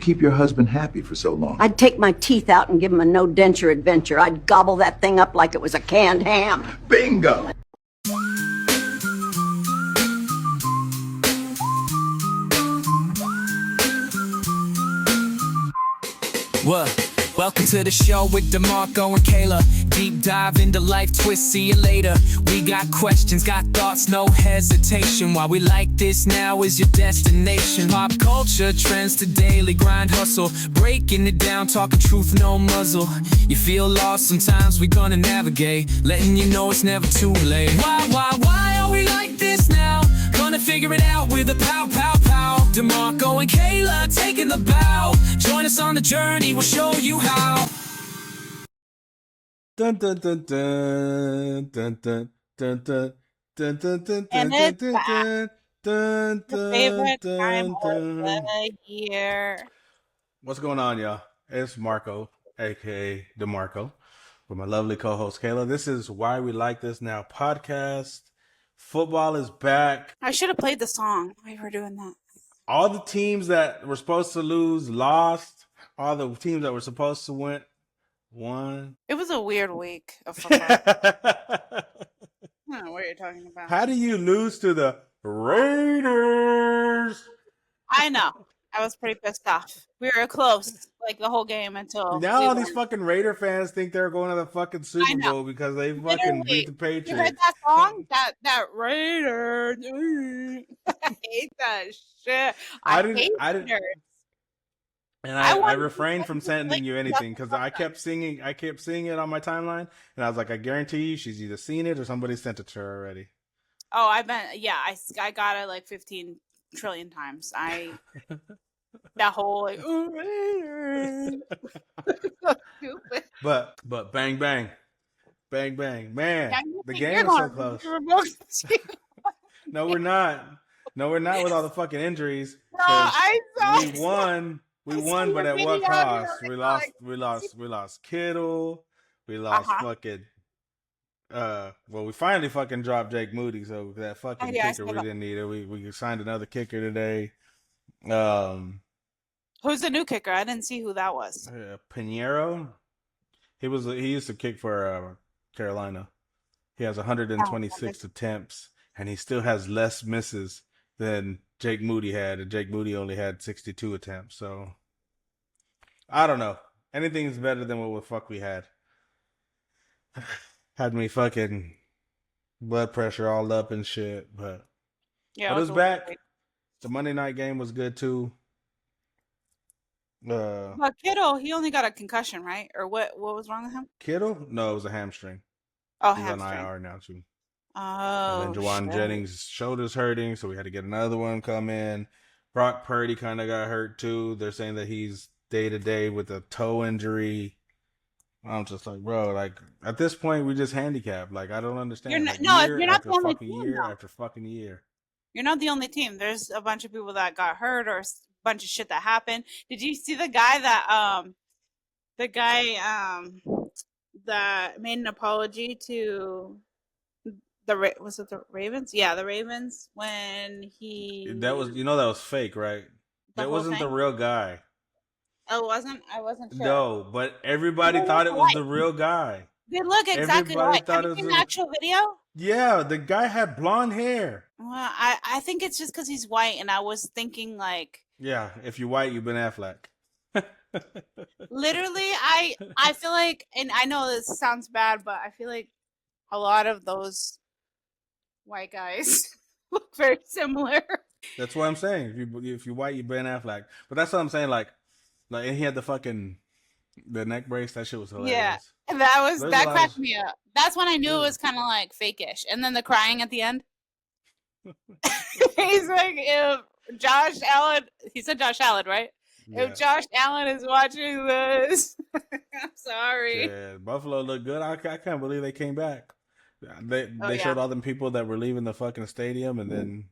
keep your husband happy for so long? I'd take my teeth out and give him a no-denture adventure. I'd gobble that thing up like it was a canned ham. Bingo! What? Welcome to the show with DeMarco and Kayla. Deep dive into life, twist, see you later. We got questions, got thoughts, no hesitation. Why we like this now is your destination. Pop culture, trends to daily grind hustle. Breaking it down, talking truth, no muzzle. You feel lost, sometimes we gonna navigate. Letting you know it's never too late. Why are we like this now? Gonna figure it out with a pow, pow, pow. DeMarco and Kayla taking the bow. Join us on the journey, we'll show you how. Dun dun dun dun dun dun dun dun dun dun dun And dun it's dun back. dun The dun favorite dun time of dun. the year. What's going on, y'all? It's Marco, aka DeMarco, with my lovely co-host Kayla. This is Why We Like This Now podcast. Football is back. I should have played the song while you were doing that. All the teams that were supposed to lose lost. All the teams that were supposed to win won. It was a weird week of football. I don't know what you're talking about. How do you lose to the Raiders? I know. I was pretty pissed off. We were close, like the whole game until Now we all these won. fucking Raider fans think they're going to the fucking Super know. Bowl because they fucking Literally. beat the You heard Patriots. that song? That Raider. I hate that shit. I I didn't- hate I didn't- Raiders. And I I wanted refrained to from like sending you anything because I nothing. kept seeing it on my timeline, and I was like, I guarantee you, she's either seen it or somebody sent it to her already. Oh, I got it like 15 trillion times. That whole like, oh, Raiders. So stupid. But bang bang, bang bang, man, Yeah, you the think game you're was so going to close. the remote control. No, we're not. No, we're not with all the fucking injuries. No, 'Cause I saw we won. We I saw won, but your at what video, cost? you're We like, lost Kittle. We lost fucking. Well, we finally fucking dropped Jake Moody, so that fucking yeah, I kicker saw we that. didn't need it. We signed another kicker today. Who's the new kicker? I didn't see who that was. Pinheiro. He used to kick for Carolina. He has 126 attempts, and he still has less misses than Jake Moody had, and Jake Moody only had 62 attempts. So I don't know. Anything's better than what the fuck we had. Had me fucking blood pressure all up and shit, but Yeah, it was a back. weird- The Monday night game was good too. But Kittle, he only got a concussion, right? Or what was wrong with him? Kittle? No, it was a hamstring. Oh, He's hamstring. on IR now too. Oh, And then Jawan shit. Jennings' shoulder's hurting, so we had to get another one come in. Brock Purdy kind of got hurt too. They're saying that he's day to day with a toe injury. I'm just like, bro, like at this point we just handicapped. Like I don't understand. You're not- Like, no, year you're not after the only fucking team, year though. after fucking year. You're not the only team. There's a bunch of people that got hurt or a bunch of shit that happened. Did you see the guy that made an apology to was it the Ravens? Yeah, the Ravens when he That was that was fake, right? The That whole wasn't the thing? real guy. Oh, I wasn't sure. No, but everybody They thought it look was alike. the real guy. They look exactly Everybody like. thought Have you it seen was the a- actual video? Yeah, the guy had blonde hair. Well, I think it's just because he's white, and I was thinking like Yeah, if you're white, you've been Affleck. literally, I feel like, and I know this sounds bad, but I feel like a lot of those white guys look very similar. That's what I'm saying. If you're white, you're Ben Affleck. But that's what I'm saying. Like, and he had the neck brace. That shit was hilarious. Yeah, and There's a that lot cracked of- me up. That's when I knew it Yeah. was kind of like fake-ish, and then the crying at the end. He's like, if Josh Allen, he said Josh Allen, right? Yeah. If Josh Allen is watching this, I'm sorry. Yeah, Buffalo looked good. I can't believe they came back. They Oh, yeah. showed all them people that were leaving the fucking stadium, and then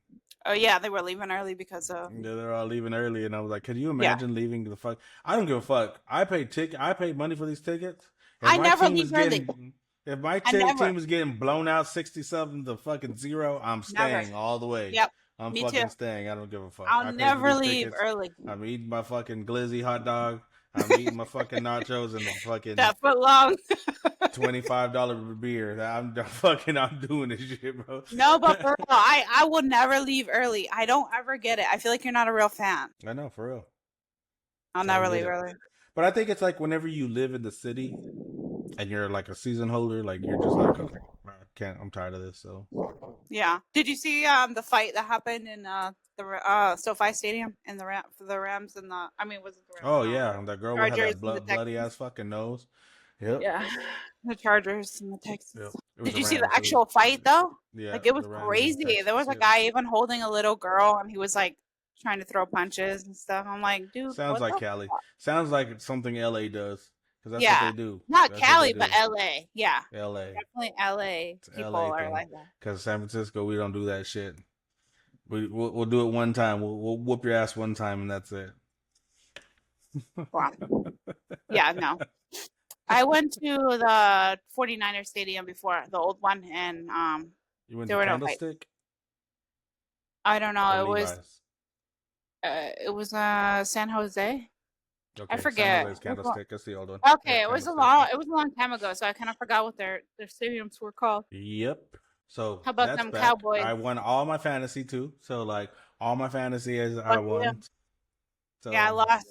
Oh yeah, they were leaving early because of they're all leaving early. And I was like, could you imagine leaving the fuck? I don't give a fuck. I paid money for these tickets. If I my never team leave was early. if my I never. team was getting blown out 60-something to fucking 0, I'm staying all the way. Yep. I'm Me too. fucking staying. I don't give a fuck. I'll I paid for never these leave tickets. early. I'm eating my fucking glizzy hot dog. I'm eating my fucking nachos and the fucking That foot long. $25 beer. I'm doing this shit, bro. No, but for real, I will never leave early. I don't ever get it. I feel like you're not a real fan. I know, for real. I'll I never don't get leave it. early. But I think it's like whenever you live in the city and you're like a season holder, like you're just like, okay, I can't. I'm tired of this. So Yeah. Did you see the fight that happened in the SoFi Stadium in the for the Rams and the was it the Rams? oh No, yeah, that girl had Chargers that and the bloody Texans. ass fucking nose. Yep. Yeah, the Chargers and the Texans. Yep. It was Did the you see the Rams. actual fight though? Yeah, Like it was the Rams and the crazy. There was Texans. a Yep. guy even holding a little girl, and he was like trying to throw punches and stuff. I'm like, dude, Sounds what like the? Cali. Sounds like something LA does because that's what Yeah, they do. not That's what they Cali, but do. LA. Yeah, LA. definitely LA It's people LA are thing. like that. Because San Francisco, we don't do that shit. We'll do it one time. We'll whoop your ass one time and that's it. Wow. Yeah, no. I went to the 49ers stadium before, the old one, and You went there to were no fights. Candlestick I don't know. or It was San Jose. Okay, I San forget. Jose's Candlestick. That's the old one. Okay, Yeah, it was a Candlestick. long time ago, so I kind of forgot what their stadiums were called. Yep. So How about that's them back. Cowboys? I won all my fantasy too. So like all my fantasy is I Lucky you. won. So Yeah, I lost.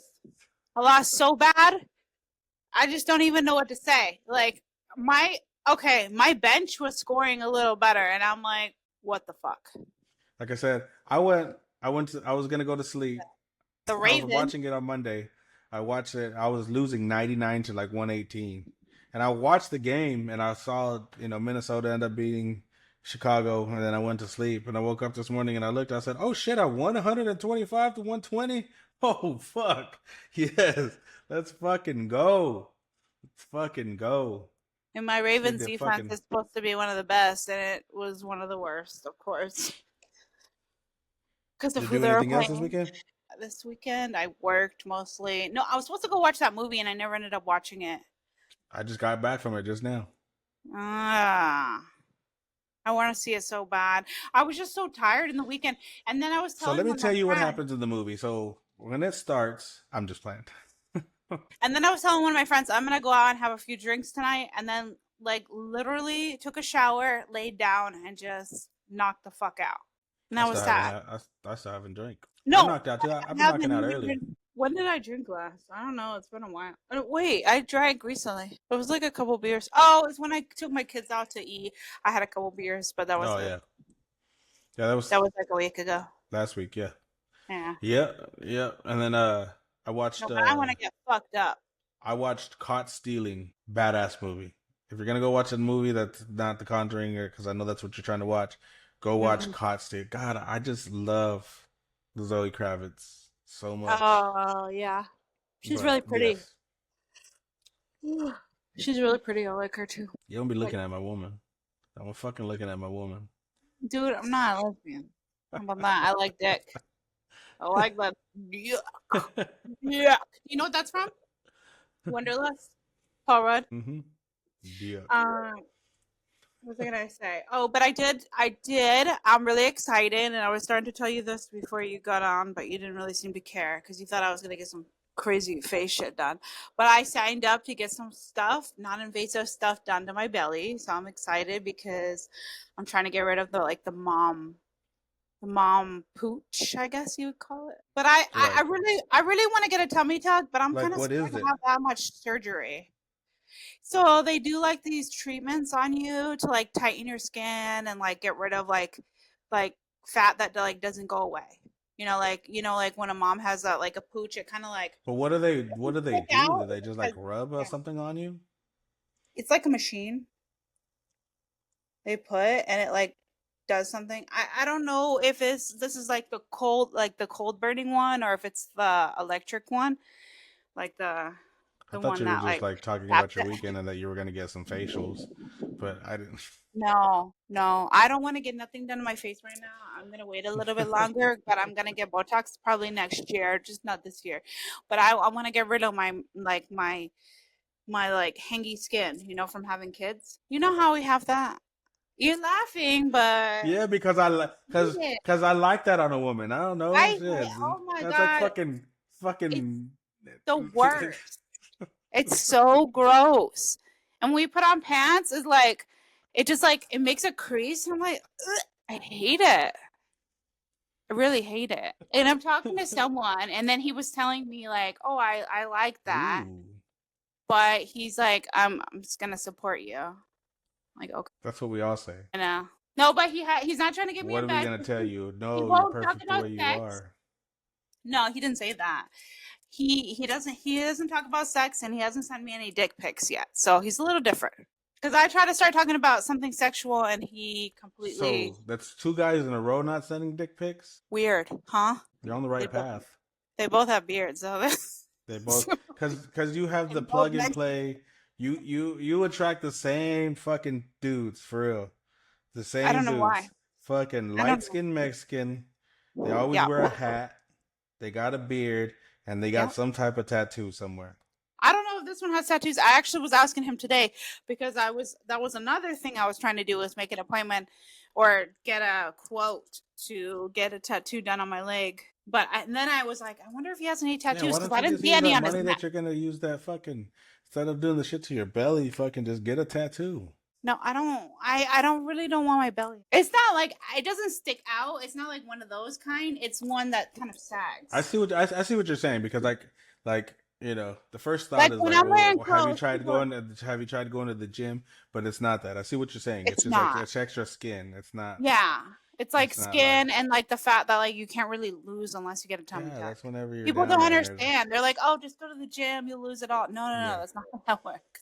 I lost so bad. I just don't even know what to say. Like my bench was scoring a little better, and I'm like, what the fuck? like I said, I was gonna go to sleep. The I was Ravens. watching it on Monday. I watched it. I was losing 99 to like 118. And I watched the game and I saw, Minnesota end up beating Chicago. And then I went to sleep and I woke up this morning and I looked, I said, oh shit, I won 125 to 120. Oh fuck. Yes. Let's fucking go. Let's fucking go. And my Ravens Shit, defense fucking- is supposed to be one of the best, and it was one of the worst, of course. Because of Did who you do they were anything else this playing. weekend? This weekend, I worked mostly. No, I was supposed to go watch that movie, and I never ended up watching it. I just got back from it just now. Ah, I want to see it so bad. I was just so tired in the weekend, and then I was So telling. let me one of tell my you what friends- happens in the movie. So when it starts, I'm just playing. And then I was telling one of my friends, I'm gonna go out and have a few drinks tonight, and then like literally took a shower, laid down, and just knocked the fuck out. And that was sad. I still haven't drank. No, I knocked out too. I've been haven't knocking out even early. been- When did I drink last? I don't know. It's been a while. Wait, I drank recently. It was like a couple beers. Oh, it's when I took my kids out to eat. I had a couple beers, but that was Oh it. yeah, that was like a week ago. last week. Yeah, Yeah. yeah. And then I watched. No, but I want to get fucked up. I watched Caught Stealing. Badass movie. If you're gonna go watch a movie that's not The Conjuring, because I know that's what you're trying to watch, go watch Caught Stealing. God, I just love Zoe Kravitz so much. Oh yeah, she's But, really pretty. yes. She's really pretty. I like her too. You don't be looking at my woman. I'm fucking looking at my woman. Dude, I'm not a lesbian. How about that? I like dick. I like that. Yuck. Yeah. You know what that's from? Wonderlust. Paul Rudd. Mm-hmm. Yeah. What was I gonna say? Oh, but I did. I'm really excited, and I was starting to tell you this before you got on, but you didn't really seem to care because you thought I was gonna get some crazy face shit done. But I signed up to get some stuff, non-invasive stuff done to my belly, so I'm excited because I'm trying to get rid of the mom pooch, I guess you would call it. But I really want to get a tummy tuck, but I'm Like, kind of what scared is to it? have that much surgery. So they do like these treatments on you to like tighten your skin and like get rid of like fat that like doesn't go away. Like when a mom has that like a pooch, it kind of like But what do they do? out Do they just like rub something on you? it's like a machine they put and it like does something. I don't know if this is like the cold burning one or if it's the electric one, like the I thought one you were that just like talking taps about your it. weekend and that you were gonna get some facials, but I didn't. No, I don't want to get nothing done to my face right now. I'm gonna wait a little bit longer, but I'm gonna get Botox probably next year, just not this year. But I want to get rid of my like hangy skin, from having kids. You know how we have that? You're laughing, but Yeah, because I like it. because I like that on a woman. I don't know. Shit. Oh my That's like God, fucking it's fucking. the worst. It's so gross. And when we put on pants, it's like, it just like, it makes a crease. And I'm like, ugh, I hate it. I really hate it. And I'm talking to someone, and then he was telling me like, "Oh, I like that," Ooh, but he's like, I'm just gonna support you." I'm like, okay, that's what we all say. I know. No, but he's not trying to get me What in are we bed. gonna tell you? He No, you're won't talk perfect the about way you sex. are. No, he didn't say that. He doesn't talk about sex, and he hasn't sent me any dick pics yet. So he's a little different. Because I try to start talking about something sexual, and he completely So that's two guys in a row not sending dick pics. weird, huh? You're on the They right both path. they both have beards, so They both because you have the and both plug and play. You attract the same fucking dudes for real. The I same don't know why. dudes. Fucking I don't light know. skinned Mexican. They always Yeah. wear a hat. They got a beard and they got Yeah. some type of tattoo somewhere. I don't know if this one has tattoos. I actually was asking him today because that was another thing I was trying to do, was make an appointment or get a quote to get a tattoo done on my leg. But and then I was like, I wonder if he has any Yeah, tattoos why because don't I you didn't just see use any that on his money neck. that you're gonna use that fucking instead of doing the shit to your belly, fucking just get a tattoo. No, I don't. I don't really don't want my belly. It's not like it doesn't stick out. It's not like one of those kind. It's one that kind of sags. I see what you're saying because like you know the first thought Like is when like, I'm wearing oh, have you clothes, tried people, going to the gym? But it's not that. I see what you're saying. It's it's just like not. it's extra skin. It's not. Yeah. It's like It's not like skin and like the fat that like you can't really lose unless you get a tummy yeah. tuck. That's whenever you're People down don't there and there's understand. They're like, "Oh, just go to the gym, you'll lose it all." No, no, no, yeah. that's not how that works.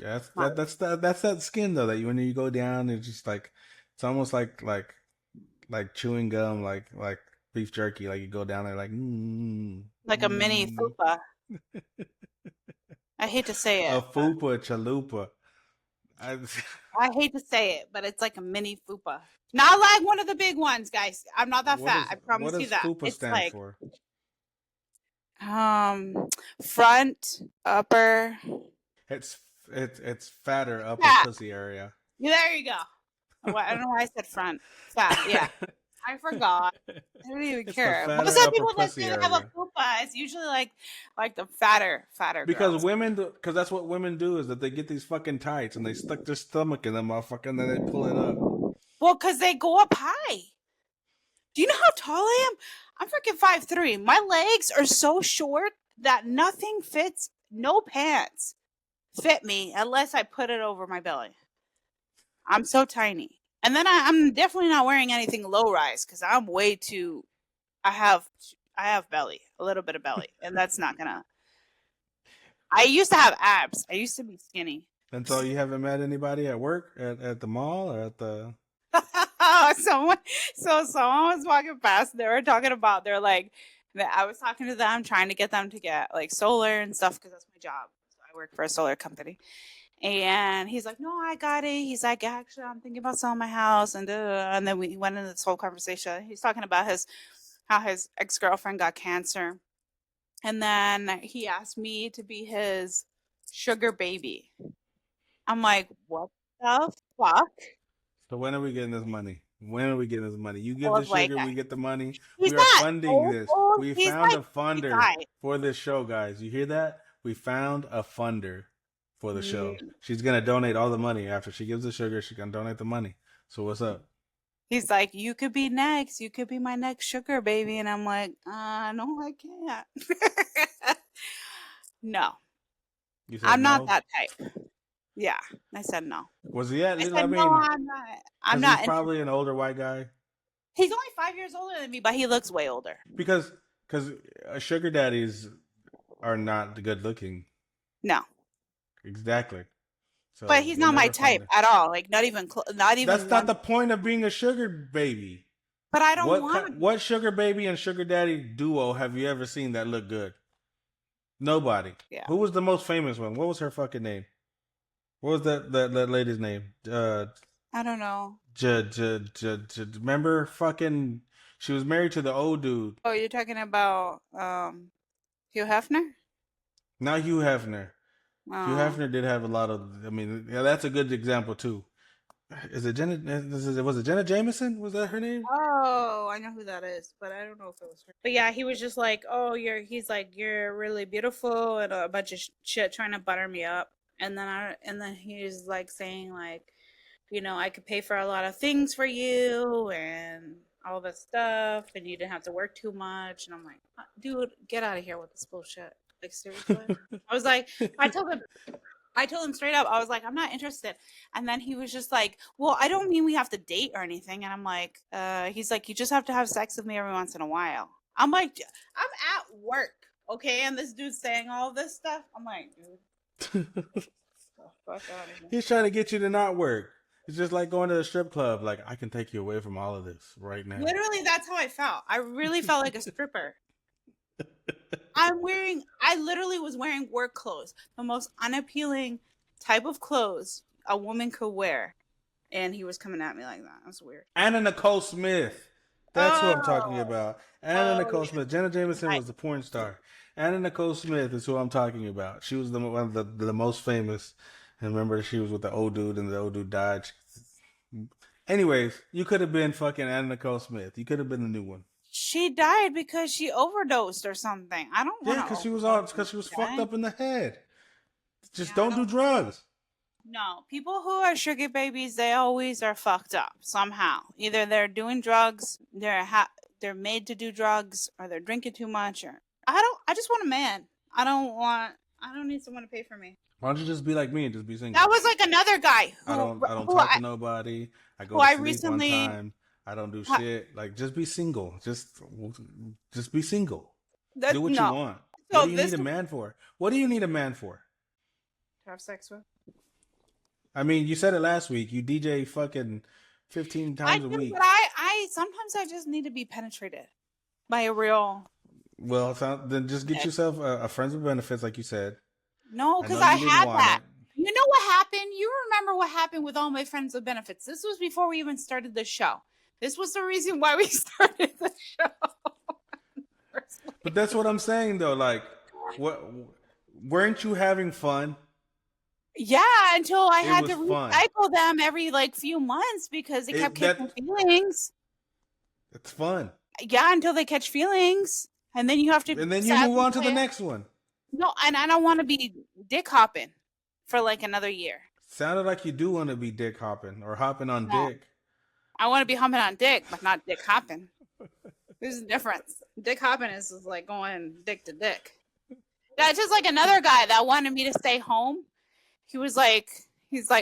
Yeah, Not that's that skin though that you when you go down it's just like it's almost like chewing gum like beef jerky like you go down there like like a mini fupa. I hate to say a it, but fupa chalupa. I, I hate to say it, but it's like a mini fupa. Not like one of the big ones, guys. I'm not that fat. I what promise you does that. fupa It's stand like for? um front, upper, It's fatter upper fat. pussy area. Yeah, there you go. I don't know why I said front. Fat, yeah. I forgot. I don't even It's the care. fatter Most of the upper people that pussy say they have a area. fupa, it's usually like the fatter Because girls. because that's what women do is that they get these fucking tights and they stuck their stomach in them motherfucker and then they pull it up. Well, because they go up high. Do you know how tall I am? I'm freaking 5'3". My legs are so short that nothing fits, no pants fit me unless I put it over my belly. I'm so tiny. And then I'm definitely not wearing anything low rise because I'm way too. I have belly, a little bit of belly, and that's not gonna. I used to have abs. I used to be skinny. And so you haven't met anybody at work, at the mall, or at the. someone, someone was walking past. They were talking about. They're like, I was talking to them, trying to get them to get like solar and stuff because that's my job. So I work for a solar company. And he's like, "No, I got it." He's like, "Actually, I'm thinking about selling my house," and and then we went into this whole conversation. He's talking about how his ex-girlfriend got cancer, and then he asked me to be his sugar baby. I'm like, "What the fuck?" So when are we getting this money? When are we getting this money? You give the Old white sugar, guy. we get the money. He's We are not funding this. old. We He's found like a funder 55. for this show, guys. You hear that? We found a funder for the show. Mm. She's gonna donate all the money after she gives the sugar. She's gonna donate the money. So what's up? He's like, "You could be next. You could be my next sugar baby," and I'm like, no, I can't. No, You said I'm not no. that type. Yeah, I said no. Was he at? I I said no. mean, I'm not. I'm because he's not. probably an older white guy. He's only 5 years older than me, but he looks way older. Because sugar daddies are not good looking. No, Exactly. So but he's you'll not my never find type it. at all. Like not even, not even. That's not one. the point of being a sugar baby. But I don't want. What sugar baby and sugar daddy duo have you ever seen that look good? Nobody. Yeah. Who was the most famous one? What was her fucking name? What was that lady's name? I don't know. Remember fucking she was married to the old dude. Oh, you're talking about Hugh Hefner? Not Hugh Hefner. Hugh Oh. Hefner did have a lot of I mean, yeah, that's a good example too. Is it Jenna? Was it Jenna Jameson? Was that her name? Oh, I know who that is, but I don't know if it was her. But yeah, he was just like, "Oh, he's like, you're really beautiful," and a bunch of shit trying to butter me up. And then he's like saying like, I could pay for a lot of things for you and all this stuff, and you didn't have to work too much. And I'm like, dude, get out of here with this bullshit. Like seriously. I was like, I told him straight up, I was like, I'm not interested. And then he was just like, well, I don't mean we have to date or anything. And I'm like, he's like, you just have to have sex with me every once in a while. I'm like, I'm at work, okay? And this dude's saying all this stuff. I'm like, dude, fuck out of here. He's trying to get you to not work. It's just like going to the strip club. Like, I can take you away from all of this right now. Literally, that's how I felt. I really felt like a stripper. I literally was wearing work clothes, the most unappealing type of clothes a woman could wear. And he was coming at me like that. That's weird. Anna Nicole Smith. That's who I'm talking about. Anna Nicole Smith. Jenna Jameson was the porn star. Anna Nicole Smith is who I'm talking about. She was one of the most famous. And remember, she was with the old dude, and the old dude died. Anyways, you could have been fucking Anna Nicole Smith. You could have been the new one. She died because she overdosed or something. I don't want to. Yeah, because she was fucked up in the head. Just don't do drugs. No, people who are sugar babies, they always are fucked up somehow. Either they're doing drugs, they're made to do drugs, or they're drinking too much. Or I just want a man. I don't need someone to pay for me. Why don't you just be like me and just be single? That was like another guy. I don't talk to nobody. I go to sleep on time. I don't do shit. Like, just be single. Just be single. Do what you want. So what do you need a man for? What do you need a man for? To have sex with. I mean, you said it last week. You DJ fucking 15 times a week. But I sometimes I just need to be penetrated by a real. Well, then just get yourself a friends with benefits, like you said. No, because I had that. You know what happened? You remember what happened with all my friends with benefits? This was before we even started the show. This was the reason why we started the show. But that's what I'm saying, though. Like, weren't you having fun? Yeah, until I had to recycle them every few months because they kept catching feelings. It's fun. Yeah, until they catch feelings, and then you have to. And then you move on to the next one. No, and I don't want to be dick hopping for another year. Sounded like you do want to be dick hopping or hopping on dick. I want to be humping on dick, but not dick hopping. There's a difference. Dick hopping is like going dick to dick. That's just like another guy that wanted me to stay home. He's like,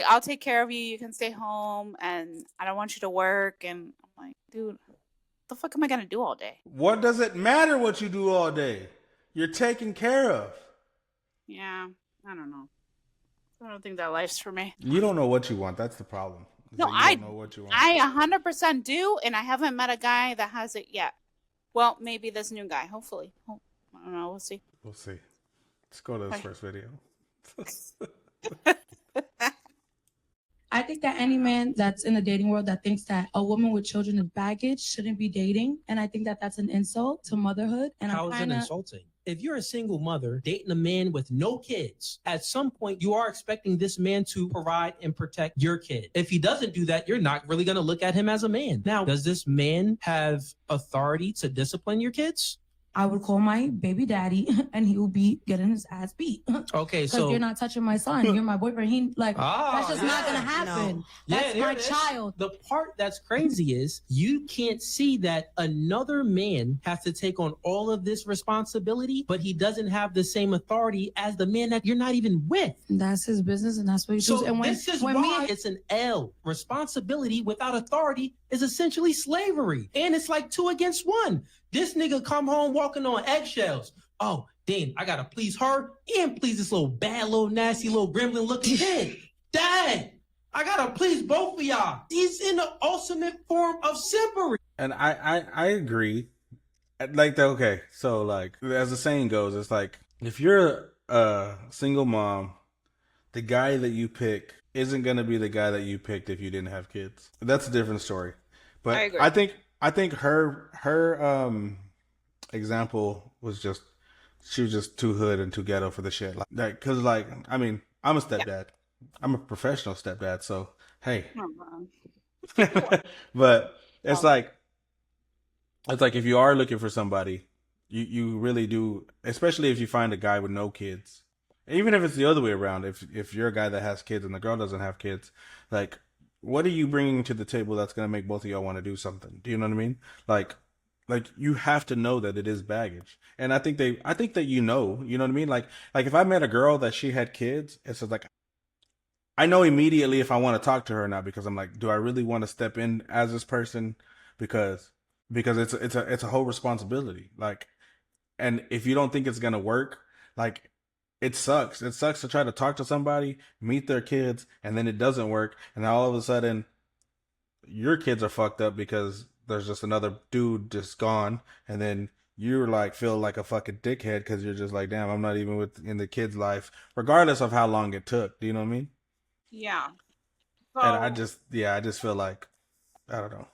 I'll take care of you. You can stay home, and I don't want you to work. And I'm like, dude, what the fuck am I gonna do all day? What does it matter what you do all day? You're taken care of. Yeah, I don't know. I don't think that life's for me. You don't know what you want. That's the problem. No, I don't know what you want. I 100% do, and I haven't met a guy that has it yet. Well, maybe this new guy. Hopefully. I don't know. We'll see. We'll see. Let's go to this first video. I think that any man that's in the dating world that thinks that a woman with children is baggage shouldn't be dating. And I think that that's an insult to motherhood. And how is it insulting? If you're a single mother dating a man with no kids, at some point you are expecting this man to provide and protect your kid. If he doesn't do that, you're not really going to look at him as a man. Now, does this man have authority to discipline your kids? I would call my baby daddy and he will be getting his ass beat. Okay, so you're not touching my son. You're my boyfriend. That's just not gonna happen. No. That's my child. The part that's crazy is you can't see that another man has to take on all of this responsibility, but he doesn't have the same authority as the man that you're not even with. That's his business, and that's what he does. And this is why it's an L. Responsibility without authority is essentially slavery, and it's like 2 against 1. This nigga come home walking on eggshells. Oh, damn, I gotta please her and please this little bad, little nasty, little gremlin looking kid. Dad, I gotta please both of y'all. He's in the ultimate form of simpery. And I agree. Okay, so as the saying goes, it's like, if you're a single mom, the guy that you pick isn't gonna be the guy that you picked if you didn't have kids. That's a different story. But I think her example was she was just too hood and too ghetto for the shit. Because I mean, I'm a stepdad. Yeah. I'm a professional stepdad. So Hey. Oh, wow. But it's Oh. like if you are looking for somebody, you really do, especially if you find a guy with no kids. Even if it's the other way around, if you're a guy that has kids and the girl doesn't have kids, like what are you bringing to the table that's going to make both of y'all want to do something? Do you know what I mean? Like you have to know that it is baggage. And I think that you know what I mean? Like if I met a girl that she had kids, it's just like I know immediately if I want to talk to her now because I'm like, do I really want to step in as this person? Because it's a whole responsibility. Like, and if you don't think it's gonna work, like it sucks. It sucks to try to talk to somebody, meet their kids, and then it doesn't work, and then all of a sudden your kids are fucked up because there's just another dude just gone, and then you're like feel like a fucking dickhead because you're just like, damn, I'm not even in the kid's life, regardless of how long it took. Do you know what I mean? Yeah. And So, I just feel like I don't know.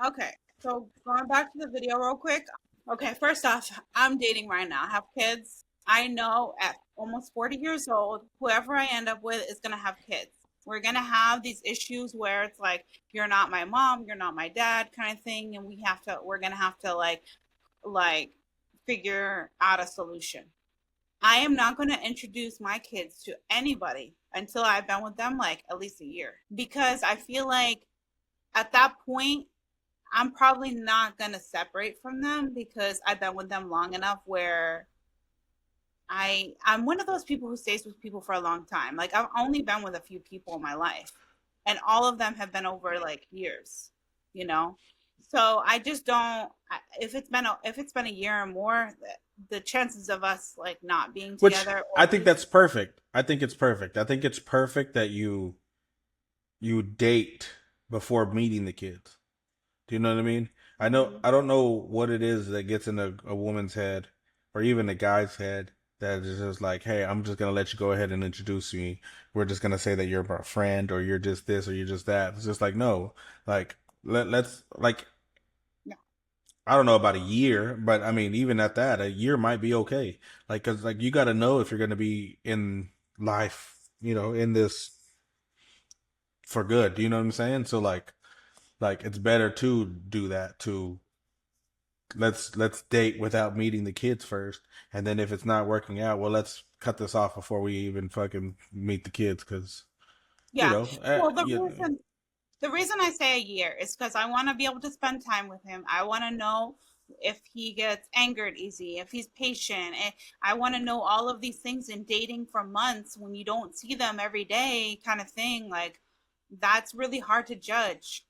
okay. So going back to the video real quick. Okay, first off, I'm dating right now. I have kids. I know at almost 40 years old, whoever I end up with is gonna have kids. We're gonna have these issues where it's like, you're not my mom, you're not my dad kind of thing, and we're gonna have to like figure out a solution. I am not going to introduce my kids to anybody until I've been with them like at least a year because I feel like at that point I'm probably not going to separate from them because I've been with them long enough where I'm one of those people who stays with people for a long time. Like I've only been with a few people in my life and all of them have been over like years, you know? So I just don't if it's been a year or more, the chances of us like not being Which together or I at think least that's perfect. I think it's perfect. I think it's perfect that you date before meeting the kids. Do you know what I mean? Mhm. I don't know what it is that gets in a woman's head or even a guy's head that is just like, hey, I'm just gonna let you go ahead and introduce me. We're just gonna say that you're my friend or you're just this or you're just that. It's just like no, like let's like No. I don't know about a year, but I mean even at that, a year might be okay. Like because like you got to know if you're gonna be in life, you know, in this for good. Do you know what I'm saying? So like it's better to do that to let's date without meeting the kids first, and then if it's not working out, well, let's cut this off before we even fucking meet the kids, because you Yeah. know, Well, you, the reason I say a year is because I want to be able to spend time with him. I want to know if he gets angered easy, if he's patient. And I want to know all of these things in dating for months when you don't see them every day, kind of thing. Like that's really hard to judge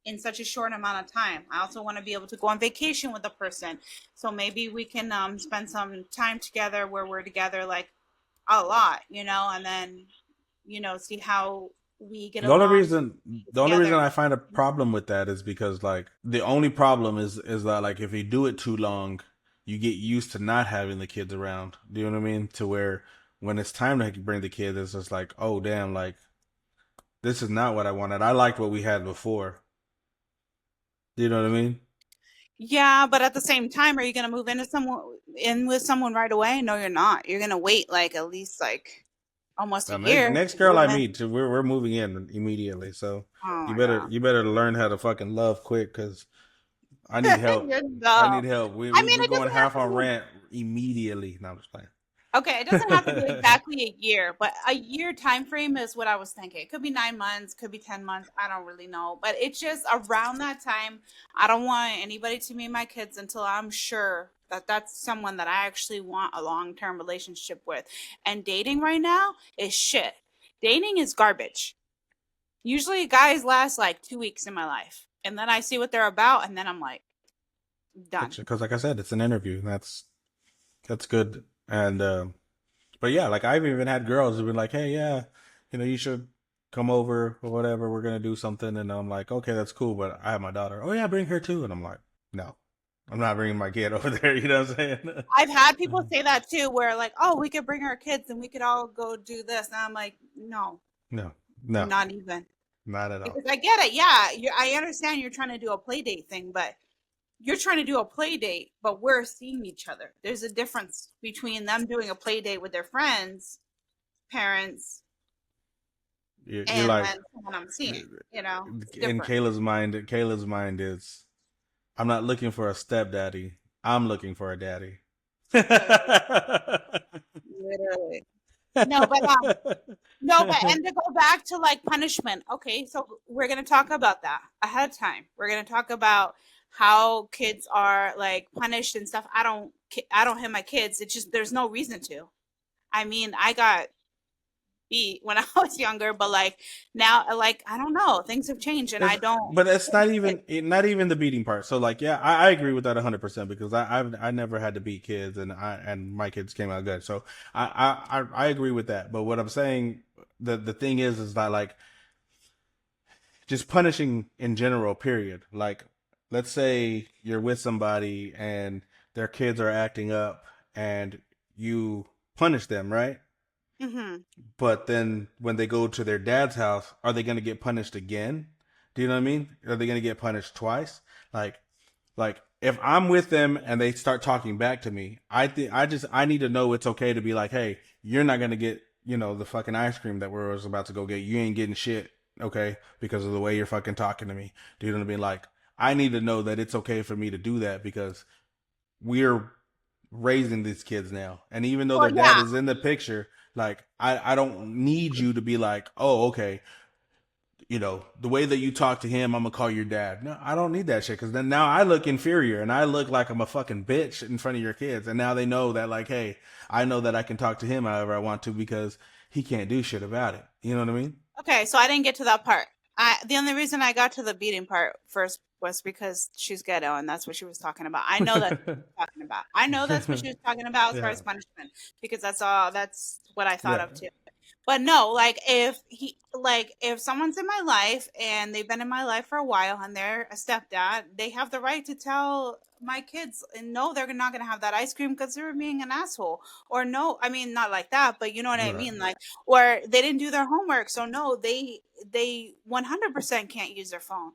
in such a short amount of time. I also want to be able to go on vacation with a person. So maybe we can spend some time together where we're together like a lot, and then, see how we get the only along reason together. I find a problem with that is because like the only problem is that like if you do it too long, you get used to not having the kids around. Do you know what I mean? To where when it's time to bring the kids, it's just like, oh damn, like this is not what I wanted. I liked what we had before. Do you know what I mean? Yeah, but at the same time, are you gonna move in with someone right away? No, you're not. You're gonna wait like at least like almost a year Next to girl move I in. meet, we're moving in immediately. So Oh my god. you better learn how to fucking love quick, because I need help. You're I need dumb. help. I mean, We're it going doesn't have half to on be rent immediately. No, I'm just okay. It doesn't have to be playing. exactly a year, but a year time frame is what I was thinking. It could be 9 months, could be 10 months. I don't really know, but it's just around that time. I don't want anybody to meet my kids until I'm sure that that's someone that I actually want a long term relationship with. And dating right now is shit. Dating is garbage. Usually, guys last like 2 weeks in my life, and then I see what they're about, and then I'm like, done. Because like I said, it's an interview. That's good. And but yeah, like I've even had girls who've been like, hey, yeah, you know, you should come over or whatever. We're gonna do something, and I'm like, okay, that's cool. But I have my daughter. Oh yeah, bring her too. And I'm like, no, I'm not bringing my kid over there. You know what I'm saying? I've had people say that too, where like, oh, we could bring our kids and we could all go do this. And I'm like, no, No, no, not even. not at all. Because I get it. Yeah, I understand you're trying to do a play date thing, but you're trying to do a play date, but we're seeing each other. There's a difference between them doing a play date with their friends, parents, You're and like when someone I'm seeing, you know, it's in different. Kayla's mind is, I'm not looking for a stepdaddy. I'm looking for a daddy. Literally. No, but no, but and to go back to like punishment. Okay, so we're gonna talk about that ahead of time. We're gonna talk about how kids are like punished and stuff. I don't hit my kids. It's just there's no reason to. I mean, I got beat when I was younger, but like now, like I don't know, things have changed, and I don't. But it's not even the beating part. So like, yeah, I agree with that 100% because I never had to beat kids, and my kids came out good. So I agree with that. But what I'm saying, the thing is that like just punishing in general, period. Like, let's say you're with somebody and their kids are acting up, and you punish them, right? Hmm. But then when they go to their dad's house, are they going to get punished again? Do you know what I mean? Are they going to get punished twice? Like, like if I'm with them and they start talking back to me, I need to know it's okay to be like, hey, you're not going to get, the fucking ice cream that we was about to go get. You ain't getting shit, okay? Because of the way you're fucking talking to me. Do you know what I mean? Like, I need to know that it's okay for me to do that because we're raising these kids now. And even though Well, their dad yeah. is in the picture, like I don't need you to be like, oh, okay, the way that you talk to him, I'm gonna call your dad. No, I don't need that shit because then now I look inferior and I look like I'm a fucking bitch in front of your kids. And now they know that like, hey, I know that I can talk to him however I want to because he can't do shit about it. You know what I mean? Okay, so I didn't get to that part. The only reason I got to the beating part first was because she's ghetto, and that's what she was talking about. I know that's what she was talking about. I know that's what she was talking about as far Yeah. as punishment, because that's what I thought Yeah. of too. But no, if someone's in my life and they've been in my life for a while and they're a stepdad, they have the right to tell my kids, and no, they're not going to have that ice cream because they're being an asshole. Or no, I mean not like that, but you know what I Right. mean, like, or they didn't do their homework, so no, they 100% can't use their phone.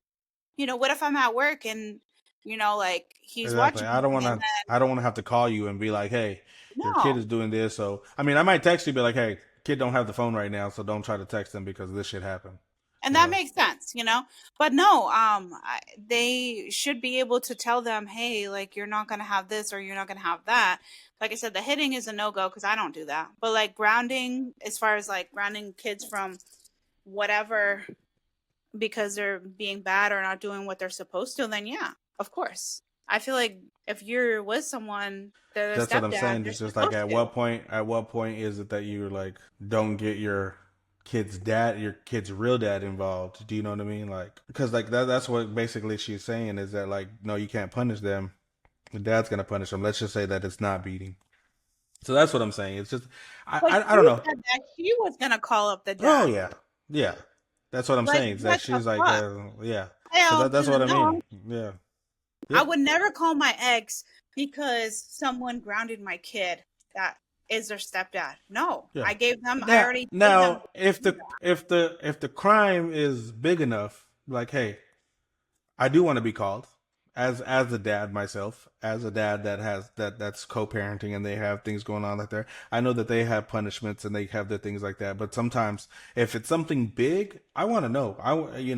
What if I'm at work and like he's Exactly. watching I don't me want and to. I don't want to have to call you and be like, "Hey, then your kid no. is doing this." So, I mean, I might text you, be like, "Hey, kid don't have the phone right now, so don't try to text them because this shit happened." And You that know. makes sense. But no, they should be able to tell them, hey, like you're not gonna have this or you're not gonna have that. Like I said, the hitting is a no go because I don't do that. But like grounding, as far as like grounding kids from whatever because they're being bad or not doing what they're supposed to, then yeah, of course. I feel like if you're with someone, they're a That's what I'm stepdad, saying. you're It's just like supposed to. at what point is it that you like don't get your kid's real dad involved? Do you know what I mean? Like, because like that's what basically she's saying is that like, no, you can't punish them. The dad's gonna punish them. Let's just say that it's not beating. So that's what I'm saying. It's just, But I don't she know. said that she was gonna call up the Oh dad. yeah, yeah. That's what I'm Like, saying. Is that what the she's like, fuck? yeah. So Hell that's to the what I mean. no. Yeah, I yeah, would never call my ex because someone grounded my kid that is their stepdad. No, yeah. I Now, already gave them. now, if the crime is big enough, like, hey, I do want to be called as a dad myself, as a dad that has that's co-parenting and they have things going on like that. I know that they have punishments and they have their things like that. But sometimes if it's something big, I want to know. Oh yeah.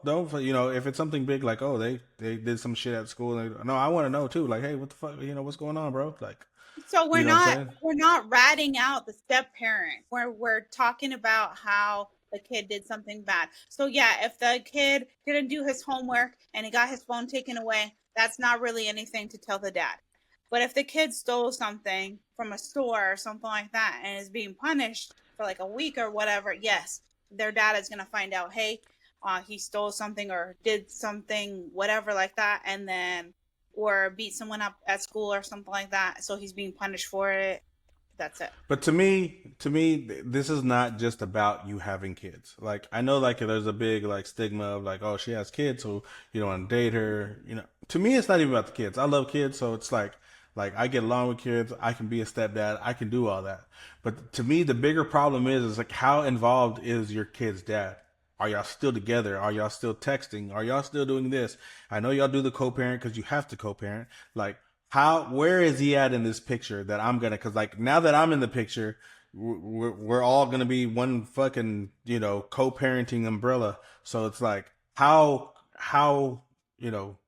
Don't if it's something big like oh they did some shit at school. No, I want to know too. Like hey, what the fuck? What's going on, bro? Like So you know what I'm saying? we're not ratting out the step parent. We're talking about how the kid did something bad. So yeah, if the kid didn't do his homework and he got his phone taken away, that's not really anything to tell the dad. But if the kid stole something from a store or something like that and is being punished for like a week or whatever, yes, their dad is gonna find out, hey, he stole something or did something, whatever like that, and then or beat someone up at school or something like that. So he's being punished for it. That's it. But to me, this is not just about you having kids. Like I know, like there's a big like stigma of like, oh, she has kids, so you don't want to date her. To me, it's not even about the kids. I love kids, so it's like I get along with kids. I can be a stepdad. I can do all that. But to me, the bigger problem is like how involved is your kid's dad? Are y'all still together? Are y'all still texting? Are y'all still doing this? I know y'all do the co-parent because you have to co-parent. Like, where is he at in this picture that I'm gonna? Because like now that I'm in the picture, we're all gonna be one fucking, you know, co-parenting umbrella. So it's like, how you know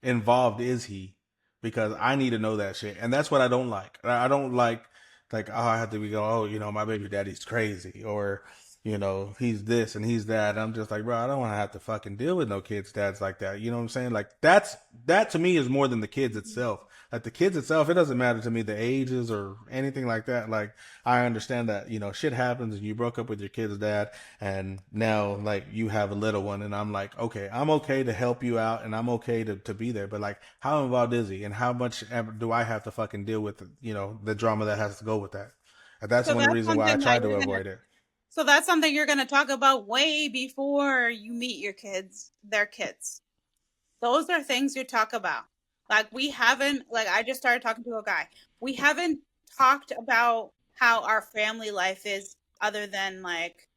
involved is he? Because I need to know that shit, and that's what I don't like. I don't like, oh, I have to be going, oh, you know, my baby daddy's crazy, or you know, he's this and he's that. I'm just like, bro, I don't want to have to fucking deal with no kids' dads like that. You know what I'm saying? Like that to me is more than the kids itself. Like the kids itself, it doesn't matter to me the ages or anything like that. Like I understand that, you know, shit happens and you broke up with your kid's dad and now like you have a little one, and I'm like, okay, I'm okay to help you out and I'm okay to be there. But like, how involved is he, and how much do I have to fucking deal with, you know, the drama that has to go with that? And that's So one that's reason why I something try that to you're gonna avoid it. so that's something you're gonna talk about way before you meet your kids, their kids. Those are things you talk about. Like we haven't, like I just started talking to a guy. We haven't talked about how our family life is other than like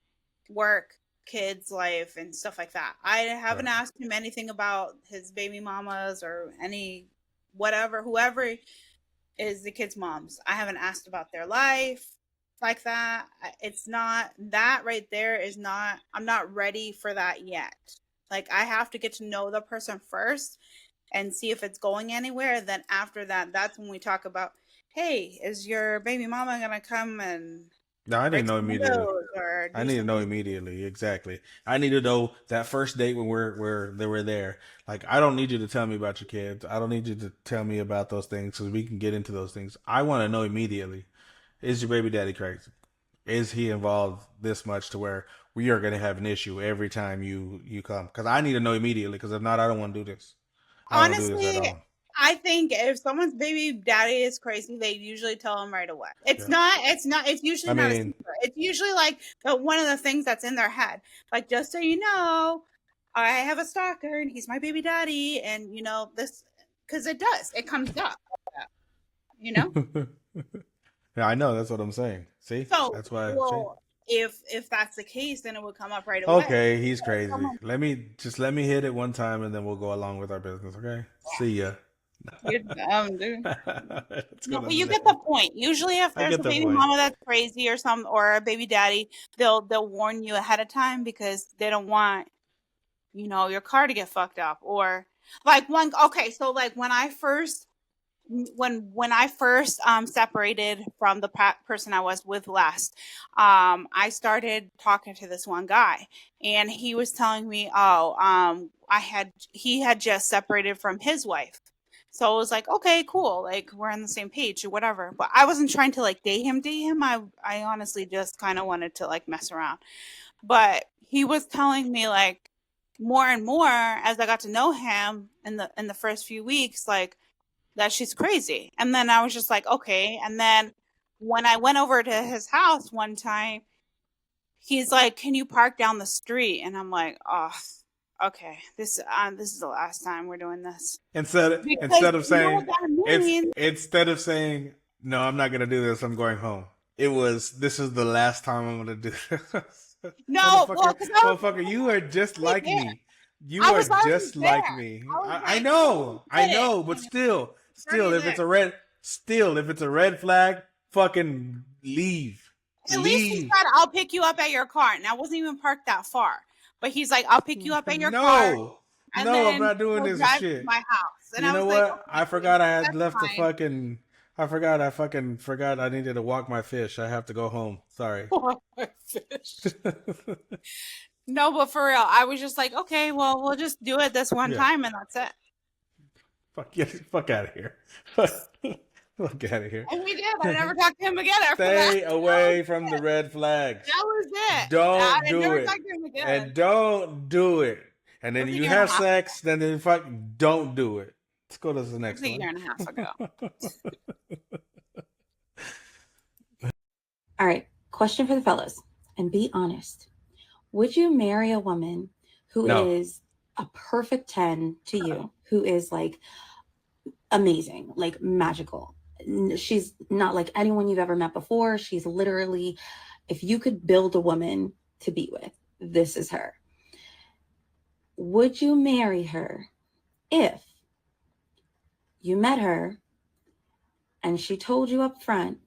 work, kids life and stuff like that. I haven't Right. asked him anything about his baby mamas or any whatever, whoever is the kids' moms. I haven't asked about their life like that. It's not that right there is not, I'm not ready for that yet. Like I have to get to know the person first and see if it's going anywhere. Then after that, that's when we talk about, hey, is your baby mama gonna come and No, I break didn't know some immediately. windows or I do need to know something? immediately. Exactly. I need to know that first date when we're there. Like, I don't need you to tell me about your kids. I don't need you to tell me about those things because we can get into those things. I want to know immediately. Is your baby daddy crazy? Is he involved this much to where we are going to have an issue every time you come? Because I need to know immediately. Because if not, I don't want to do this. I don't want to do this at Honestly, all. I think if someone's baby daddy is crazy, they usually tell them right away. Yeah. It's usually I not a mean, secret. It's usually like one of the things that's in their head. Like, just so you know, I have a stalker and he's my baby daddy. And, you know, this, because it does, it comes up, you know? yeah, I know. That's what I'm saying. See, So, that's why. See. well, if that's the case, then it would come up right away. Okay, he's If crazy. someone, Let me hit it one time and then we'll go along with our business, okay? See ya. you're dumb, dude. Let's go No, to but the you get next. the point. Usually, if I there's get a the baby point. mama that's crazy or some or a baby daddy, they'll warn you ahead of time because they don't want, you know, your car to get fucked up or like one. Okay, so like when I first separated from the person I was with last, I started talking to this one guy, and he was telling me, oh, he had just separated from his wife. So I was like, okay, cool, like we're on the same page or whatever. But I wasn't trying to like date him. I honestly just kind of wanted to like mess around. But he was telling me like more and more as I got to know him in the first few weeks, like that she's crazy. And then I was just like, okay. And then when I went over to his house one time, he's like, "Can you park down the street?" And I'm like, "Oh, okay. This is the last time we're doing this." Because Instead of you know what saying that it's means? instead of saying no, I'm not gonna do this. I'm going home. It was this is the last time I'm gonna do this. No, well, because I was Motherfucker, you are just already like there. me. You I are was already just like there. me. I was I like, know, "Get it." but And it's still, already if there. if it's a red flag, fucking leave, At least he leave. said, "I'll pick you up at your car." And I wasn't even parked that far. But he's like, "I'll pick you up at your car No, and no, I'm then not doing we'll this drive to shit. my house." And You I know was like, what? "Okay, I great. forgot I had That's left the fine." fucking. I fucking forgot I needed to walk my fish. I have to go home. Sorry. No, but for real, I was just like, okay, well, we'll just do it this one Yeah. time and that's it. Fuck out of here. Fuck out of here. And we did. I never talked to him again after that. Stay away from the red flags. That was it. Don't I do never it. talked to him again. And don't do it. And It then was a you year and a have half. sex, then fuck, don't do it. Let's go to the It next was a year one. and a half ago. All right, question for the fellas, and be honest. Would you marry a woman who No. is a perfect 10 to you, who is like amazing, like magical? She's not like anyone you've ever met before. She's literally, if you could build a woman to be with, this is her. Would you marry her if you met her and she told you up front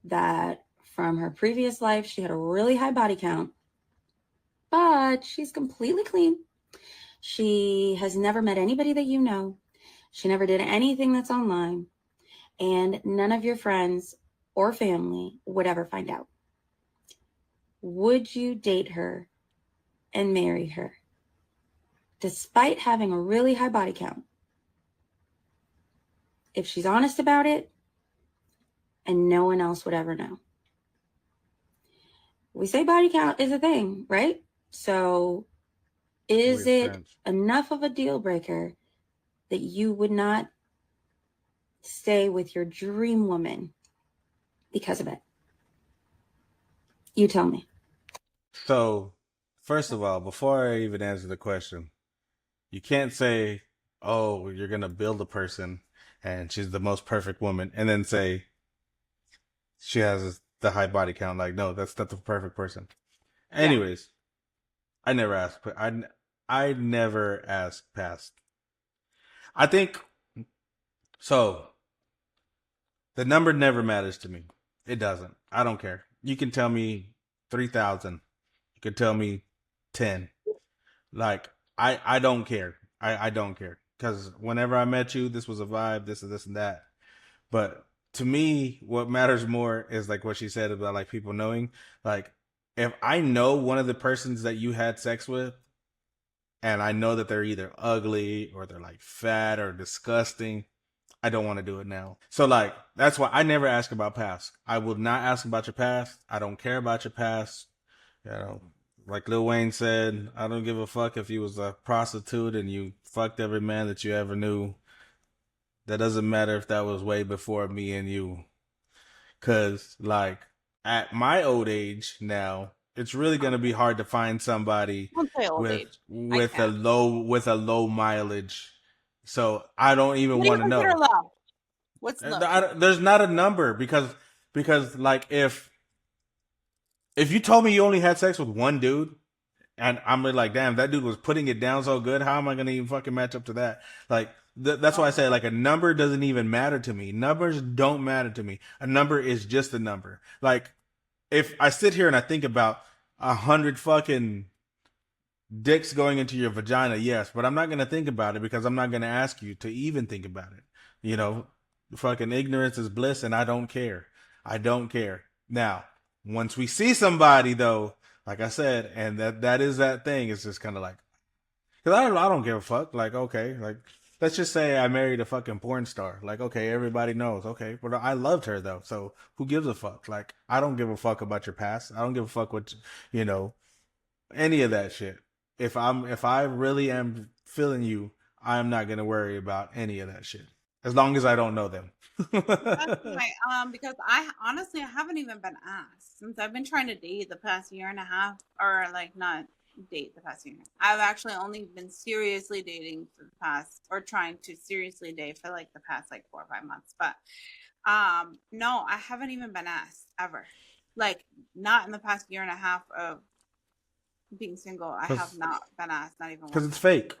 that from her previous life. She had a really high body count, but she's completely clean. She has never met anybody that you know. She never did anything that's online, and none of your friends or family would ever find out. Would you date her and marry her despite having a really high body count? If she's honest about it and no one else would ever know. We say body count is a thing, right? So is it enough of a deal breaker that you would not stay with your dream woman because of it? You tell me. So, first of all, before I even answer the question, you can't say, oh, you're going to build a person and she's the most perfect woman, and then say she has the high body count. Like, no, that's not the perfect person. Anyways, I never asked. I never asked past. I think, so, the number never matters to me. It doesn't. I don't care. You can tell me 3,000. You can tell me 10. Like, I don't care. I don't care. Because whenever I met you, this was a vibe, this and this and that. But to me, what matters more is like what she said about like people knowing. Like, if I know one of the persons that you had sex with, and I know that they're either ugly or they're like fat or disgusting, I don't want to do it now. So like, that's why I never ask about past. I will not ask about your past. I don't care about your past. You know, like Lil Wayne said, I don't give a fuck if you was a prostitute and you fucked every man that you ever knew. That doesn't matter if that was way before me and you. Cause like at my old age now, it's really gonna be hard to find somebody with a low mileage. So I don't even want to know. Low? What's low? There's not a number because like if you told me you only had sex with one dude, and I'm like, damn, that dude was putting it down so good, how am I gonna even fucking match up to that? Like that's why I say like a number doesn't even matter to me. Numbers don't matter to me. A number is just a number. Like if I sit here and I think about 100 fucking dicks going into your vagina, yes, but I'm not gonna think about it because I'm not gonna ask you to even think about it. You know, fucking ignorance is bliss, and I don't care. I don't care. Now, once we see somebody though, like I said, and that is that thing, it's just kind of like, because I don't give a fuck. Like, okay, like let's just say I married a fucking porn star. Like, okay, everybody knows. Okay, but I loved her though, so who gives a fuck? Like, I don't give a fuck about your past. I don't give a fuck what any of that shit. If I really am feeling you, I'm not gonna worry about any of that shit as long as I don't know them. That's right. Because I honestly haven't even been asked since I've been trying to date the past year and a half, or like not date the past year. I've actually only been seriously dating for the past, or trying to seriously date for like the past like 4 or 5 months. But no, I haven't even been asked ever. Like not in the past year and a half of being single. I have not been asked, not even because it's fake.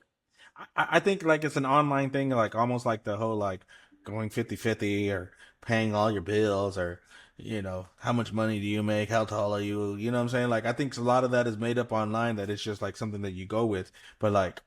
I think like it's an online thing, like almost like the whole like going 50-50 or paying all your bills, or how much money do you make, how tall are you, you know what I'm saying? Like I think a lot of that is made up online, that it's just like something that you go with. But like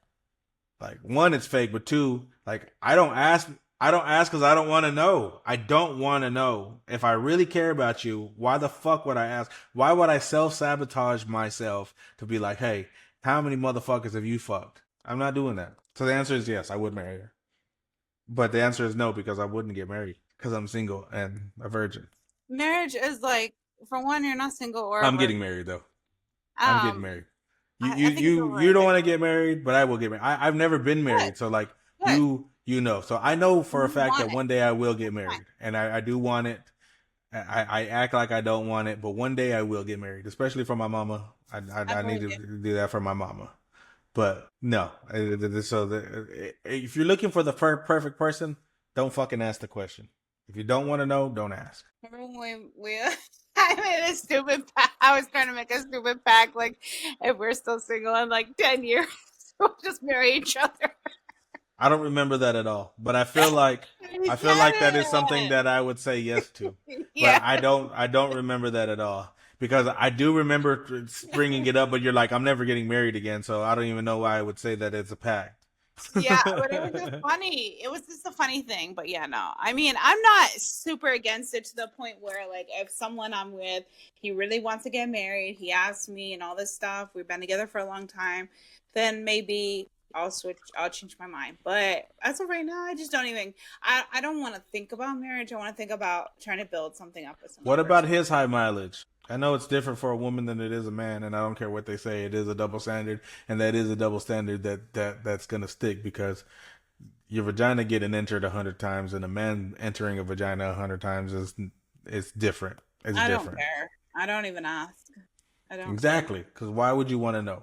one, it's fake, but two, like I don't ask because I don't want to know. I don't want to know. If I really care about you, why the fuck would I ask? Why would I self-sabotage myself to be like, hey, how many motherfuckers have you fucked? I'm not doing that. So the answer is yes, I would marry her. But the answer is no, because I wouldn't get married because I'm single and a virgin. Marriage is like, for one, you're not single, or I'm getting married though. I'm getting married. You don't want to get married, but I will get married. I've never been married, so like you know. So I know for a fact that one day I will get married, and I do want it. I act like I don't want it, but one day I will get married, especially for my mama. I need to do that for my mama. But no, so if you're looking for the perfect person, don't fucking ask the question. If you don't want to know, don't ask. I made a stupid pact. I was trying to make a stupid pact, like if we're still single in like 10 years, we'll just marry each other. I don't remember that at all. But I feel like that is something that I would say yes to. Yeah. But I don't remember that at all. Because I do remember bringing it up, but you're like, I'm never getting married again, so I don't even know why I would say that it's a pact. Yeah, but it was just funny. It was just a funny thing. But yeah, no. I mean, I'm not super against it to the point where, like, if someone I'm with, he really wants to get married, he asks me and all this stuff, we've been together for a long time, then maybe I'll change my mind. But as of right now, I just don't even, I don't want to think about marriage. I want to think about trying to build something up with someone. What about his high mileage? I know it's different for a woman than it is a man, and I don't care what they say. It is a double standard, and that is a double standard that's gonna stick because your vagina getting entered 100 times and a man entering a vagina 100 times is different. It's I different. don't care. I don't even ask. I don't Exactly, because why would you want to know?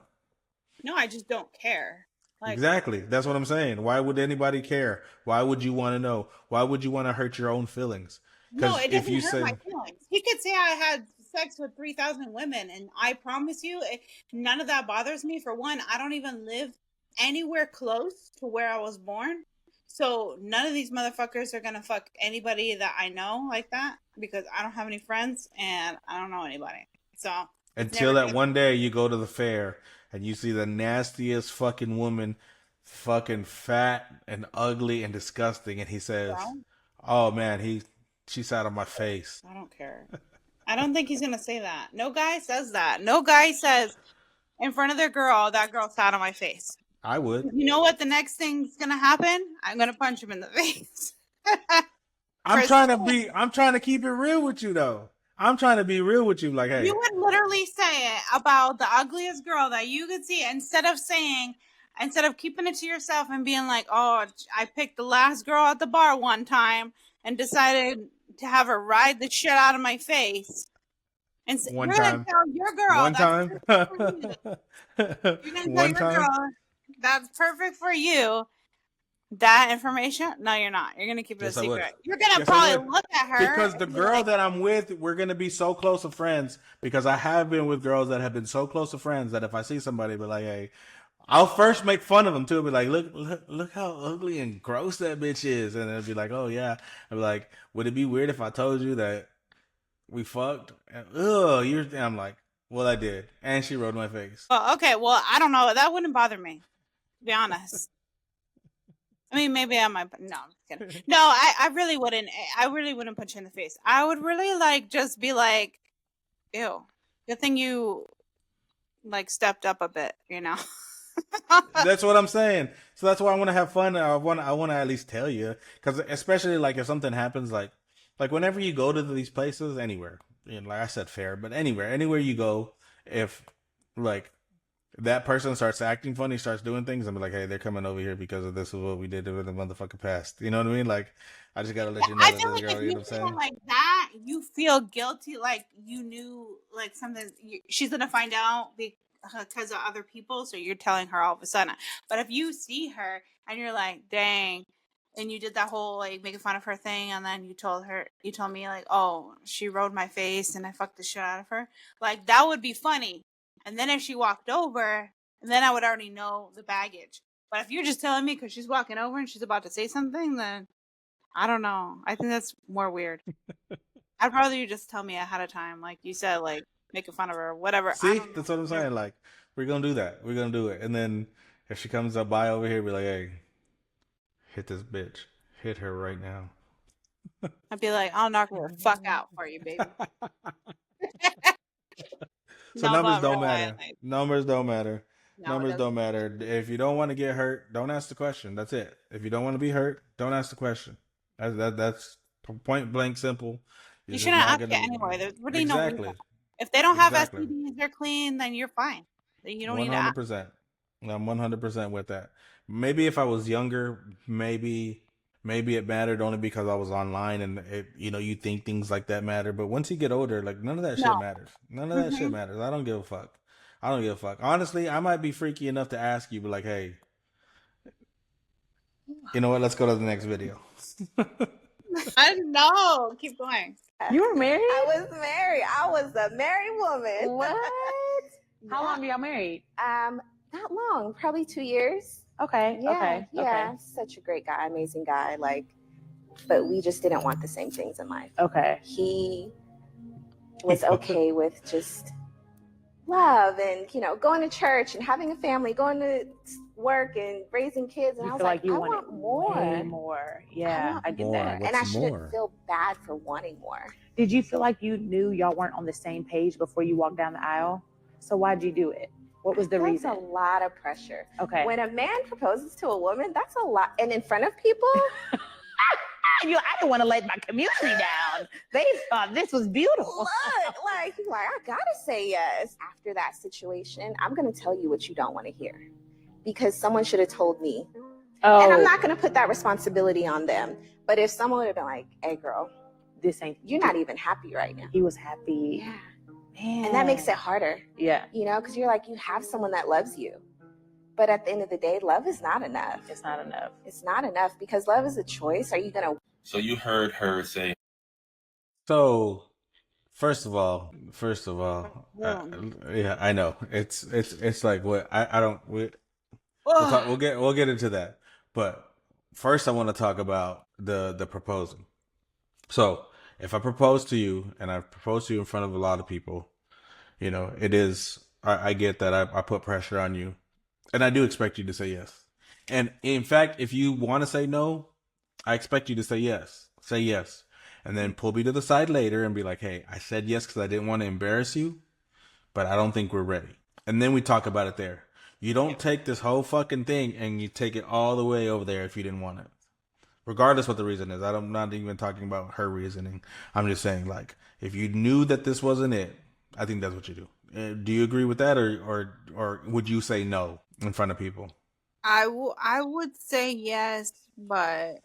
No, I just don't care. Like, exactly, that's what I'm saying. Why would anybody care? Why would you want to know? Why would you want to hurt your own feelings? No, it doesn't if you hurt say, my feelings. He could say I had sex with 3,000 women, and I promise you, none of that bothers me. For one, I don't even live anywhere close to where I was born. So none of these motherfuckers are gonna fuck anybody that I know like that because I don't have any friends and I don't know anybody. So until that one day you go to the fair and you see the nastiest fucking woman, fucking fat and ugly and disgusting, and he says, "Oh man, she sat on my face." I don't care. I don't think he's gonna say that. No guy says that. No guy says in front of their girl, that girl sat on my face. I would. You know what the next thing's gonna happen? I'm gonna punch him in the face. I'm trying to keep it real with you though. I'm trying to be real with you. Like, hey, you would literally say it about the ugliest girl that you could see instead of keeping it to yourself and being like, oh, I picked the last girl at the bar one time and decided to have her ride the shit out of my face. And so one you're time, gonna tell your girl one time, you're gonna tell one your time. girl that's perfect for you. That information? No, you're not. You're gonna keep it Yes, a I would. secret. You're gonna Yes, I probably would. look at her Because the and be girl like, that I'm with, we're gonna be so close of friends. Because I have been with girls that have been so close of friends that if I see somebody, be like, hey, I'll first make fun of them too. Be like, look how ugly and gross that bitch is, and it'll be like, oh yeah. I'll be like, would it be weird if I told you that we fucked? And, I'm like, well, I did, and she rode my face. oh, okay. Well, I don't know. That wouldn't bother me, to be honest. I mean, maybe I might. No, I'm kidding. No, I really wouldn't. I really wouldn't punch you in the face. I would really like just be like, ew. Good thing you like stepped up a bit, you know. That's what I'm saying. So that's why I want to have fun. I want to at least tell you, because especially like if something happens, like whenever you go to these places, anywhere, you know, like I said, fair, but anywhere you go, if like that person starts acting funny, starts doing things, I'm like, hey, they're coming over here because of this is what we did with the motherfucking past. You know what I mean? Like, I just gotta let you know I that feel this like girl. if You know you what I'm feel saying? like that, you feel guilty, like you knew like something. She's gonna find out because of other people, so you're telling her all of a sudden. But if you see her and you're like, dang, and you did that whole like making fun of her thing, and then you told me like, oh, she rode my face and I fucked the shit out of her, like that would be funny. And then if she walked over, and then I would already know the baggage. But if you're just telling me because she's walking over and she's about to say something, then I don't know. I think that's more weird. I'd rather you just tell me ahead of time, like you said, like making fun of her or whatever. See, that's what I'm saying. Like, we're gonna do that. We're gonna do it. And then if she comes up by over here, be like, hey, hit this bitch. Hit her right now. I'd be like, I'll knock her the fuck out for you, baby. So No, numbers but don't really, matter. like, Numbers don't matter. no, it Numbers doesn't. don't matter. If you don't want to get hurt, don't ask the question. That's it. If you don't want to be hurt, don't ask the question. That's point blank simple. You You're just shouldn't not ask it gonna- anyway. There's really no exactly. reason. If they don't have Exactly. STDs, they're clean, then you're fine. Then you don't need to ask. 100%. I'm 100% with that. Maybe if I was younger, maybe it mattered only because I was online and it, you think things like that matter. But once you get older, like none of that shit No. matters. None of that shit matters. I don't give a fuck. I don't give a fuck. Honestly, I might be freaky enough to ask you, but like, hey, you know what? Let's go to the next video. I know. Keep going. You were married? I was married. I was a married woman. What? How long are y'all married? Not long, probably 2 years. Okay. Yeah, Okay. yeah, such a great guy, amazing guy. Like, but we just didn't want the same things in life. Okay. He was okay with just love and going to church and having a family, going to work and raising kids. And You I was feel like, like you I wanted want more. way more. Yeah, I get More. that. What's And I shouldn't more? feel bad for wanting more. Did you feel like you knew y'all weren't on the same page before you walked down the aisle? So why'd you do it? What was the That's reason? a lot of pressure. Okay. When a man proposes to a woman, that's a lot. And in front of people, I didn't want to let my community down. They thought this was beautiful. look, like, he's like, I gotta say yes. After that situation, I'm gonna tell you what you don't want to hear. Because someone should have told me. Oh, And I'm not gonna put that responsibility on them. But if someone would have been like, hey girl, this ain't. you're not even happy right now. He was happy. Yeah. Man. And that makes it harder, Yeah, because you're like, you have someone that loves you. But at the end of the day, love is not enough. it's not enough. It's not enough because love is a choice. Are you gonna So you heard her say, So, first of all, yeah, I know it's like what I don't. We'll get into that, but first I want to talk about the proposing. So, if I propose to you and I propose to you in front of a lot of people, it is. I get that I put pressure on you, and I do expect you to say yes. And in fact, if you want to say no, I expect you to say yes. Say yes. And then pull me to the side later and be like, hey, I said yes because I didn't want to embarrass you, but I don't think we're ready. And then we talk about it there. You don't take this whole fucking thing and you take it all the way over there if you didn't want it. Regardless what the reason is. I'm not even talking about her reasoning. I'm just saying, like, if you knew that this wasn't it, I think that's what you do. Do you agree with that, or would you say no in front of people? I would say yes, but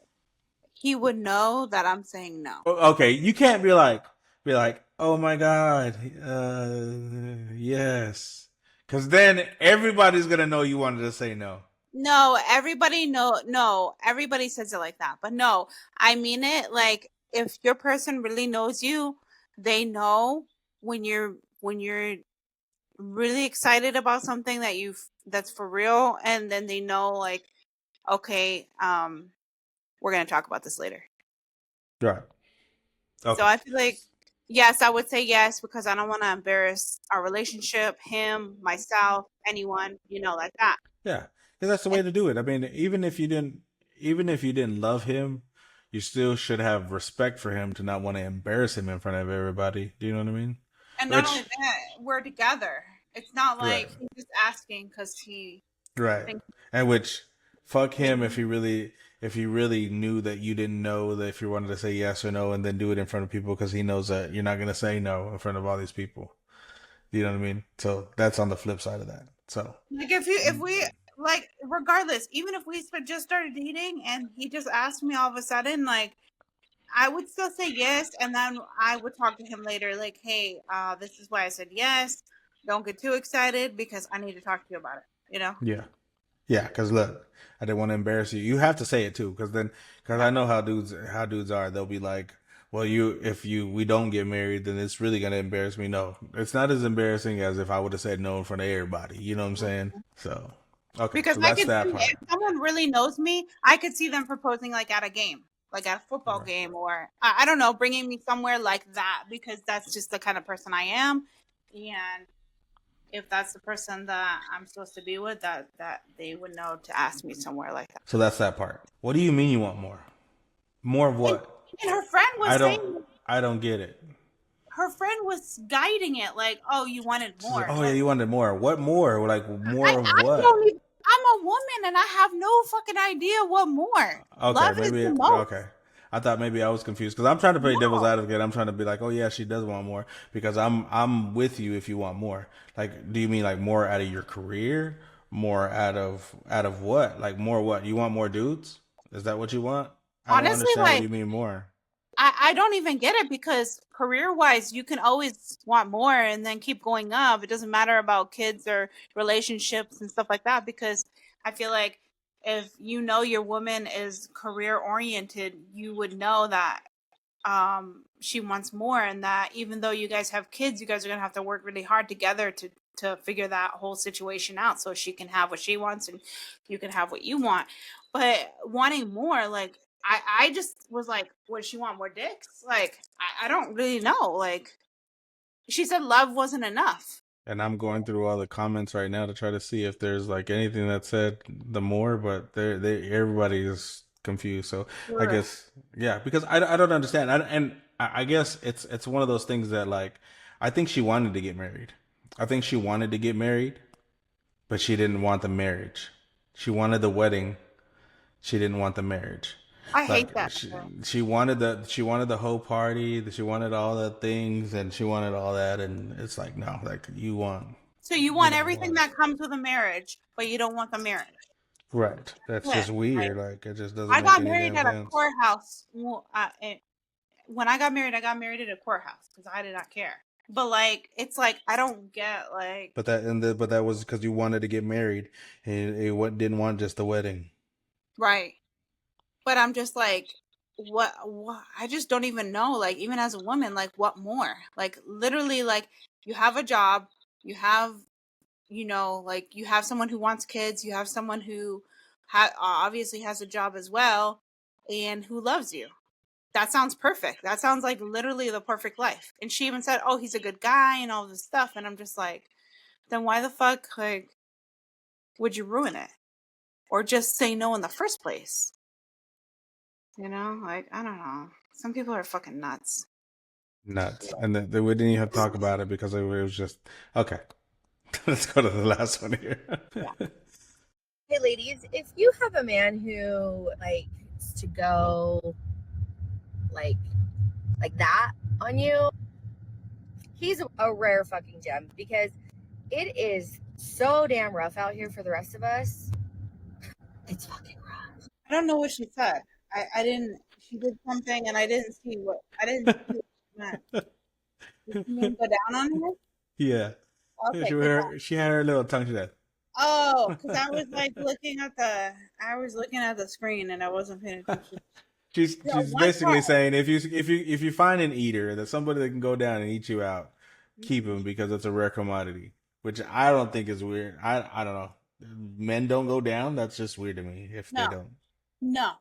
he would know that I'm saying no. Okay, you can't be like, oh my God, yes. Because then everybody's going to know you wanted to say no. No, everybody says it like that. But no, I mean it like if your person really knows you, they know when you're really excited about something that's for real, and then they know like, okay, we're gonna talk about this later. Right. Okay. So I feel like yes, I would say yes because I don't want to embarrass our relationship, him, myself, anyone, like that. Yeah, because that's the way to do it. I mean, even if you didn't love him, you still should have respect for him to not want to embarrass him in front of everybody. Do you know what I mean? And not only that, we're together. It's not like he's just asking because he right. And which, fuck him if he really knew that you didn't know that if you wanted to say yes or no, and then do it in front of people because he knows that you're not gonna say no in front of all these people. You know what I mean? So that's on the flip side of that. So like if we like regardless, even if we just started dating and he just asked me all of a sudden, like I would still say yes, and then I would talk to him later, like, hey, this is why I said yes. Don't get too excited because I need to talk to you about it. Yeah. Yeah, because look, I didn't want to embarrass you. You have to say it too, because I know how dudes are. They'll be like, well, if we don't get married, then it's really gonna embarrass me. No, it's not as embarrassing as if I would have said no in front of everybody. You know what I'm saying? So okay, because so I that's could that see, part. if someone really knows me, I could see them proposing like at a game, like at a football game, or I don't know, bringing me somewhere like that because that's just the kind of person I am, and if that's the person that I'm supposed to be with, that they would know to ask me somewhere like that. So that's that part. What do you mean you want more? More of what? And her friend was saying, I don't get it. her friend was guiding it like, oh, you wanted more. Oh, yeah, you wanted more. What more? Like more of what? I'm a woman and I have no fucking idea what more. Okay, Love maybe is the most. okay. I thought maybe I was confused because I'm trying to play devil's advocate. I'm trying to be like, oh yeah, she does want more because I'm with you if you want more. Like, do you mean like more out of your career? More out of what? Like more what? You want more dudes? Is that what you want? I don't Honestly, understand like, what you mean more. I don't even get it because career-wise, you can always want more and then keep going up. It doesn't matter about kids or relationships and stuff like that because I feel like if you know your woman is career-oriented, you would know that she wants more and that even though you guys have kids, you guys are going to have to work really hard together to to figure that whole situation out so she can have what she wants and you can have what you want. But wanting more, like I just was like, would she want more dicks? Like I don't really know. Like she said love wasn't enough. And I'm going through all the comments right now to try to see if there's like anything that said the more, but everybody is confused. So I Sure. guess yeah, because I don't understand. I guess it's one of those things that like I think she wanted to get married. I think she wanted to get married, but she didn't want the marriage. She wanted the wedding. She didn't want the marriage. I hate Like that. she wanted the whole party. She wanted all the things, and she wanted all that. And it's like no, like you want So you want everything that comes with a marriage, but you don't want the marriage. right. That's Yeah, just weird. like, Like it just doesn't I make got any married damn at a sense. courthouse. When I got married at a courthouse because I did not care. But like, it's like I don't get like But that was because you wanted to get married, and didn't want just the wedding. right. But I'm just like, what? I just don't even know. Like, even as a woman, like, what more? Like, literally, like, you have a job, you have, like, you have someone who wants kids, you have someone who obviously has a job as well, and who loves you. That sounds perfect. That sounds like literally the perfect life. And she even said, "Oh, he's a good guy," and all this stuff. And I'm just like, then why the fuck, like, would you ruin it, or just say no in the first place? Like, I don't know. Some people are fucking nuts. Nuts. And then we didn't even talk about it because it was just okay. Let's go to the last one here. Hey, ladies, if you have a man who likes to go like that on you, he's a rare fucking gem because it is so damn rough out here for the rest of us. It's fucking rough. I don't know what she said. I didn't. She did something, and I didn't see what. I didn't see what she meant. Did she mean go down on her? Yeah. Okay. She had her little tongue to that. Oh, because I was like looking at the screen and I wasn't paying attention. She's basically saying if you find an eater, that somebody that can go down and eat you out, keep him because it's a rare commodity. Which I don't think is weird. I don't know. Men don't go down. That's just weird to me if they don't. No,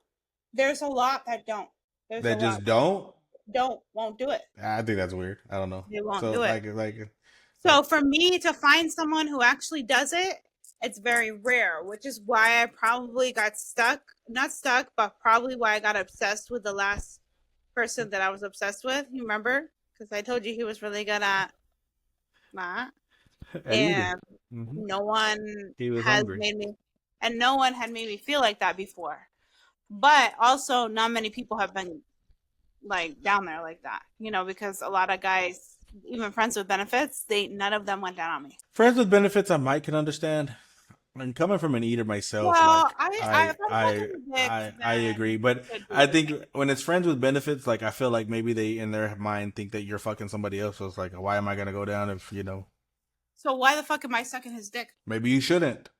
there's a lot that don't. They just don't. Won't do it. I think that's weird. I don't know. They won't do it. Like. So for me to find someone who actually does it, it's very rare, which is why I probably got not stuck, but probably why I got obsessed with the last person that I was obsessed with. You remember? Because I told you he was really good at that. And no one has made me, and no one had made me feel like that before. But also, not many people have been like down there like that, because a lot of guys, even friends with benefits, none of them went down on me. Friends with benefits, I might can understand. And coming from an eater myself, well, like, I agree. But I think when it's friends with benefits, like I feel like maybe they in their mind think that you're fucking somebody else. So it's like, why am I gonna go down if So why the fuck am I sucking his dick? Maybe you shouldn't.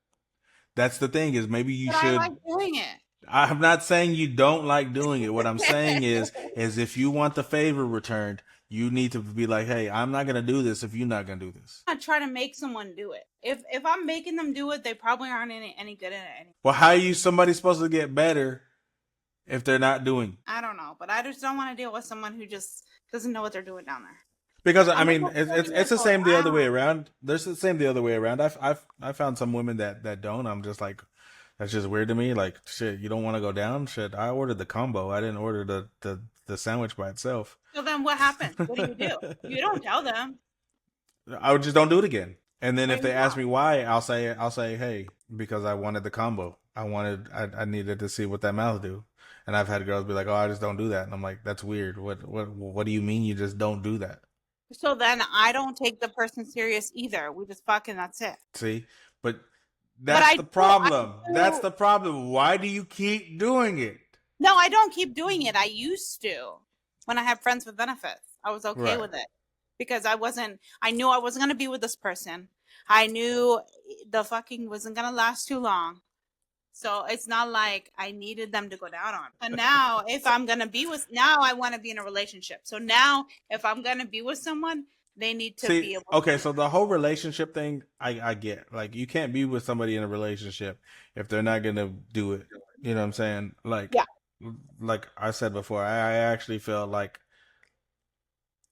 That's the thing is maybe you should. I like doing it. I'm not saying you don't like doing it. What I'm saying is if you want the favor returned, you need to be like, hey, I'm not gonna do this if you're not gonna do this. I'm not trying to make someone do it. If I'm making them do it, they probably aren't any good at it. Well, how are somebody supposed to get better if they're not doing? I don't know, but I just don't want to deal with someone who just doesn't know what they're doing down there. Because I mean, it's the same the other way around. There's the same the other way around. I've found some women that don't. I'm just like, that's just weird to me. Like, shit, you don't want to go down? Shit, I ordered the combo. I didn't order the sandwich by itself. So then what happens? What do? You don't tell them. I just don't do it again. And then if they ask me why, I'll say, hey, because I wanted the combo. I needed to see what that mouth do. And I've had girls be like, oh, I just don't do that. And I'm like, that's weird. What do you mean you just don't do that? So then I don't take the person serious either. We just fucking, that's it. See? But that's the problem. That's the problem. Why do you keep doing it? No, I don't keep doing it. I used to. When I had friends with benefits, I was okay with it. Because I knew I wasn't going to be with this person. I knew the fucking wasn't going to last too long. So it's not like I needed them to go down on. And now if I'm going to be now I want to be in a relationship. So now if I'm going to be with someone, They need to See, be able okay, to. so the whole relationship thing, I get. Like, you can't be with somebody in a relationship if they're not gonna do it. You know what I'm saying? Yeah. Like I said before, I actually felt like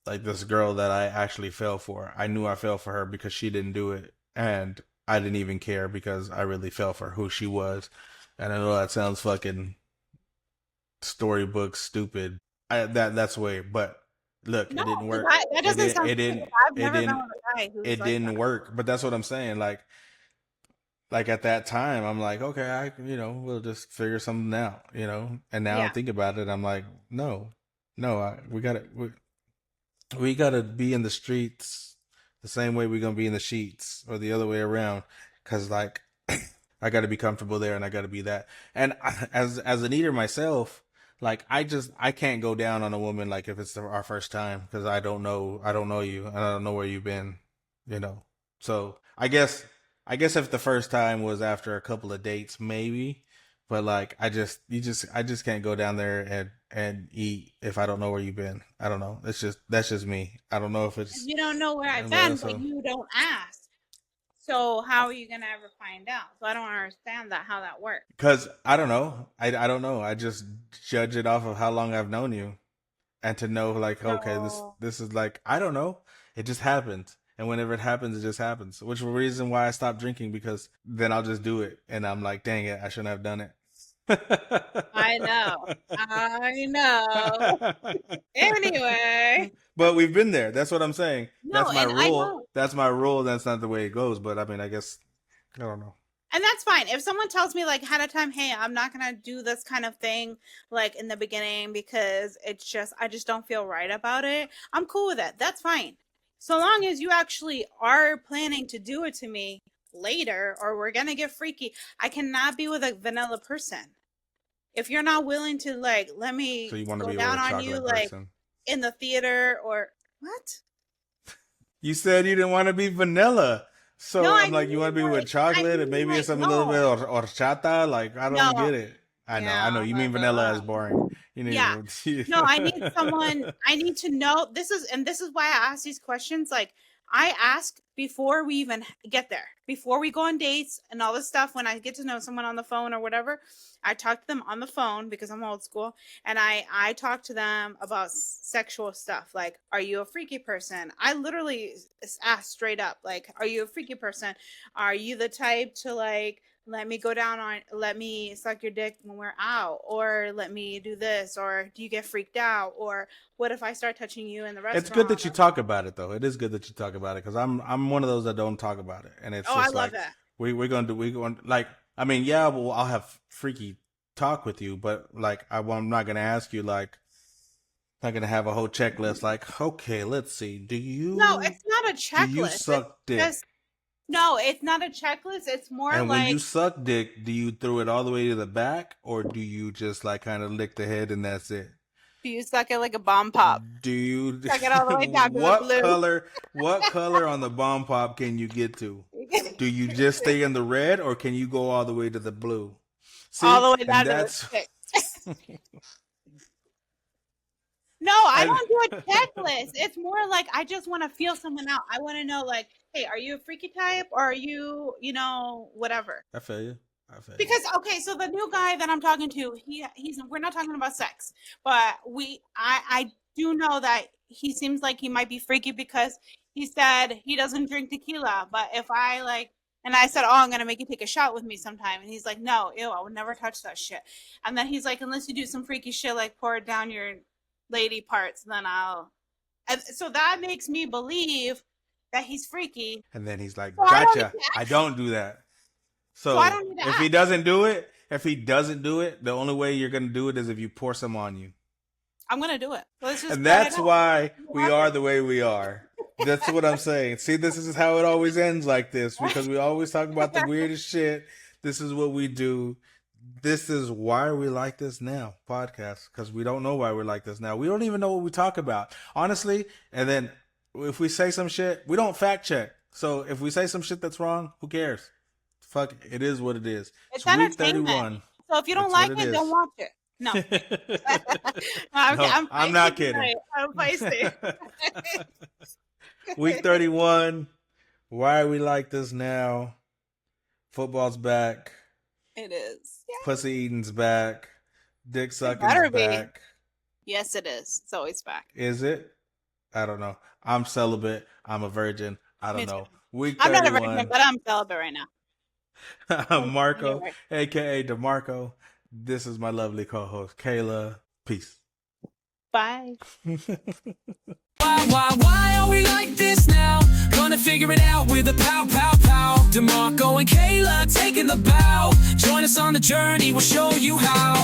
this girl that I actually fell for. I knew I fell for her because she didn't do it, and I didn't even care because I really fell for who she was. And I know that sounds fucking storybook stupid. That's way, but look, No, it didn't 'cause work. that It doesn't didn't. sound It stupid. didn't. I've It never been didn't. with a guy who's It like didn't that. work. But that's what I'm saying. Like at that time, I'm like, okay, we'll just figure something out, And now I'm Yeah. thinking about it. I'm like, no, we gotta be in the streets the same way we're gonna be in the sheets, or the other way around. Cause like, I gotta be comfortable there, and I gotta be that. And as an eater myself, like I can't go down on a woman like if it's our first time, because I don't know you, and I don't know where you've been. So I guess if the first time was after a couple of dates, maybe. But like, I just can't go down there and eat if I don't know where you've been. I don't know. That's just me. I don't know if it's You don't know where I've been, but you don't ask. So how are you gonna ever find out? So I don't understand how that works. because I don't know. I don't know. I just judge it off of how long I've known you, and to know like, okay, this is like, I don't know. It just happens. And whenever it happens, it just happens. Which is the reason why I stopped drinking, because then I'll just do it, and I'm like, dang it, I shouldn't have done it. I know. Anyway. But we've been there. That's what I'm saying. No, That's my and I rule. know. That's my rule. That's not the way it goes. But I mean, I guess, I don't know. And that's fine. If someone tells me like ahead of time, hey, I'm not gonna do this kind of thing like in the beginning because I just don't feel right about it, I'm cool with it. That's fine. So long as you actually are planning to do it to me later, or we're gonna get freaky. I cannot be with a vanilla person. If you're not willing to like let me So you want to go be with down a on you chocolate like person? in the theater or what? You said you didn't want to be vanilla. So No, I'm like, you want to be with chocolate, and maybe it's something a little bit or horchata. Like, I don't get it. I know. You mean vanilla is boring. You need Yeah. No, I need someone. I need to know. This is why I ask these questions. Like, I ask before we even get there, before we go on dates and all this stuff. When I get to know someone on the phone or whatever, I talk to them on the phone because I'm old school, and I talk to them about sexual stuff. Like, are you a freaky person? I literally ask straight up, like, are you a freaky person? Are you the type to like let me suck your dick when we're out, or let me do this, or do you get freaked out, or what if I start touching you in the restaurant? It's good that you talk about it, though. It is good that you talk about it, because I'm one of those that don't talk about it, and it's just I love like that. we're going like, I mean, yeah, well, I'll have freaky talk with you, but like I'm not gonna ask you like, not gonna have a whole checklist like, okay, let's see, No, it's not a checklist. do you suck dick? No, it's not a checklist. It's more And like, when you suck dick, do you throw it all the way to the back, or do you just like kind of lick the head and that's it? do you suck it like a bomb pop? Do you Suck it all the way down to the blue. What color on the bomb pop can you get to? Do you just stay in the red, or can you go all the way to the blue? See, all the way down to that's... the stick. No, I don't do a checklist. It's more like I just want to feel someone out. I want to know, like, hey, are you a freaky type, or are you, whatever? I feel you. Because okay, so the new guy that I'm talking to, we're not talking about sex, but I do know that he seems like he might be freaky because he said he doesn't drink tequila, but if I like, and I said, oh, I'm gonna make you take a shot with me sometime, and he's like, no, ew, I would never touch that shit. And then he's like, unless you do some freaky shit like pour it down your lady parts, then I'll. And so that makes me believe that he's freaky. And then he's like, So gotcha. I don't do that. So I don't need to if he doesn't do it, the only way you're gonna do it is if you pour some on you. I'm gonna do it. Let's just And that's why we are the way we are. That's what I'm saying. See, this is how it always ends like this, because we always talk about the weirdest shit. This is what we do. This is why we like this now podcast, because we don't know why we're like this now. We don't even know what we talk about, honestly. And then if we say some shit, we don't fact check. So if we say some shit that's wrong, who cares? Fuck, it is what it is. It's week entertainment. 31. So if you don't like it, don't watch it. No. I'm not kidding. I'm feisty. Week 31. Why are we like this now? Football's back. It is. Yeah. Pussy eating's back. Dick better sucking's be. back. Yes, it is. It's always back. Is it? I don't know. I'm celibate. I'm a virgin. I Me don't know. too. Week I'm not a 31. virgin, but I'm celibate right now. I'm Marco, Anyway. aka DeMarco. This is my lovely co-host, Kayla. Peace. Bye. Why are we like this now? Gonna figure it out with a pow, pow, pow. DeMarco and Kayla taking the bow. Join us on the journey, we'll show you how.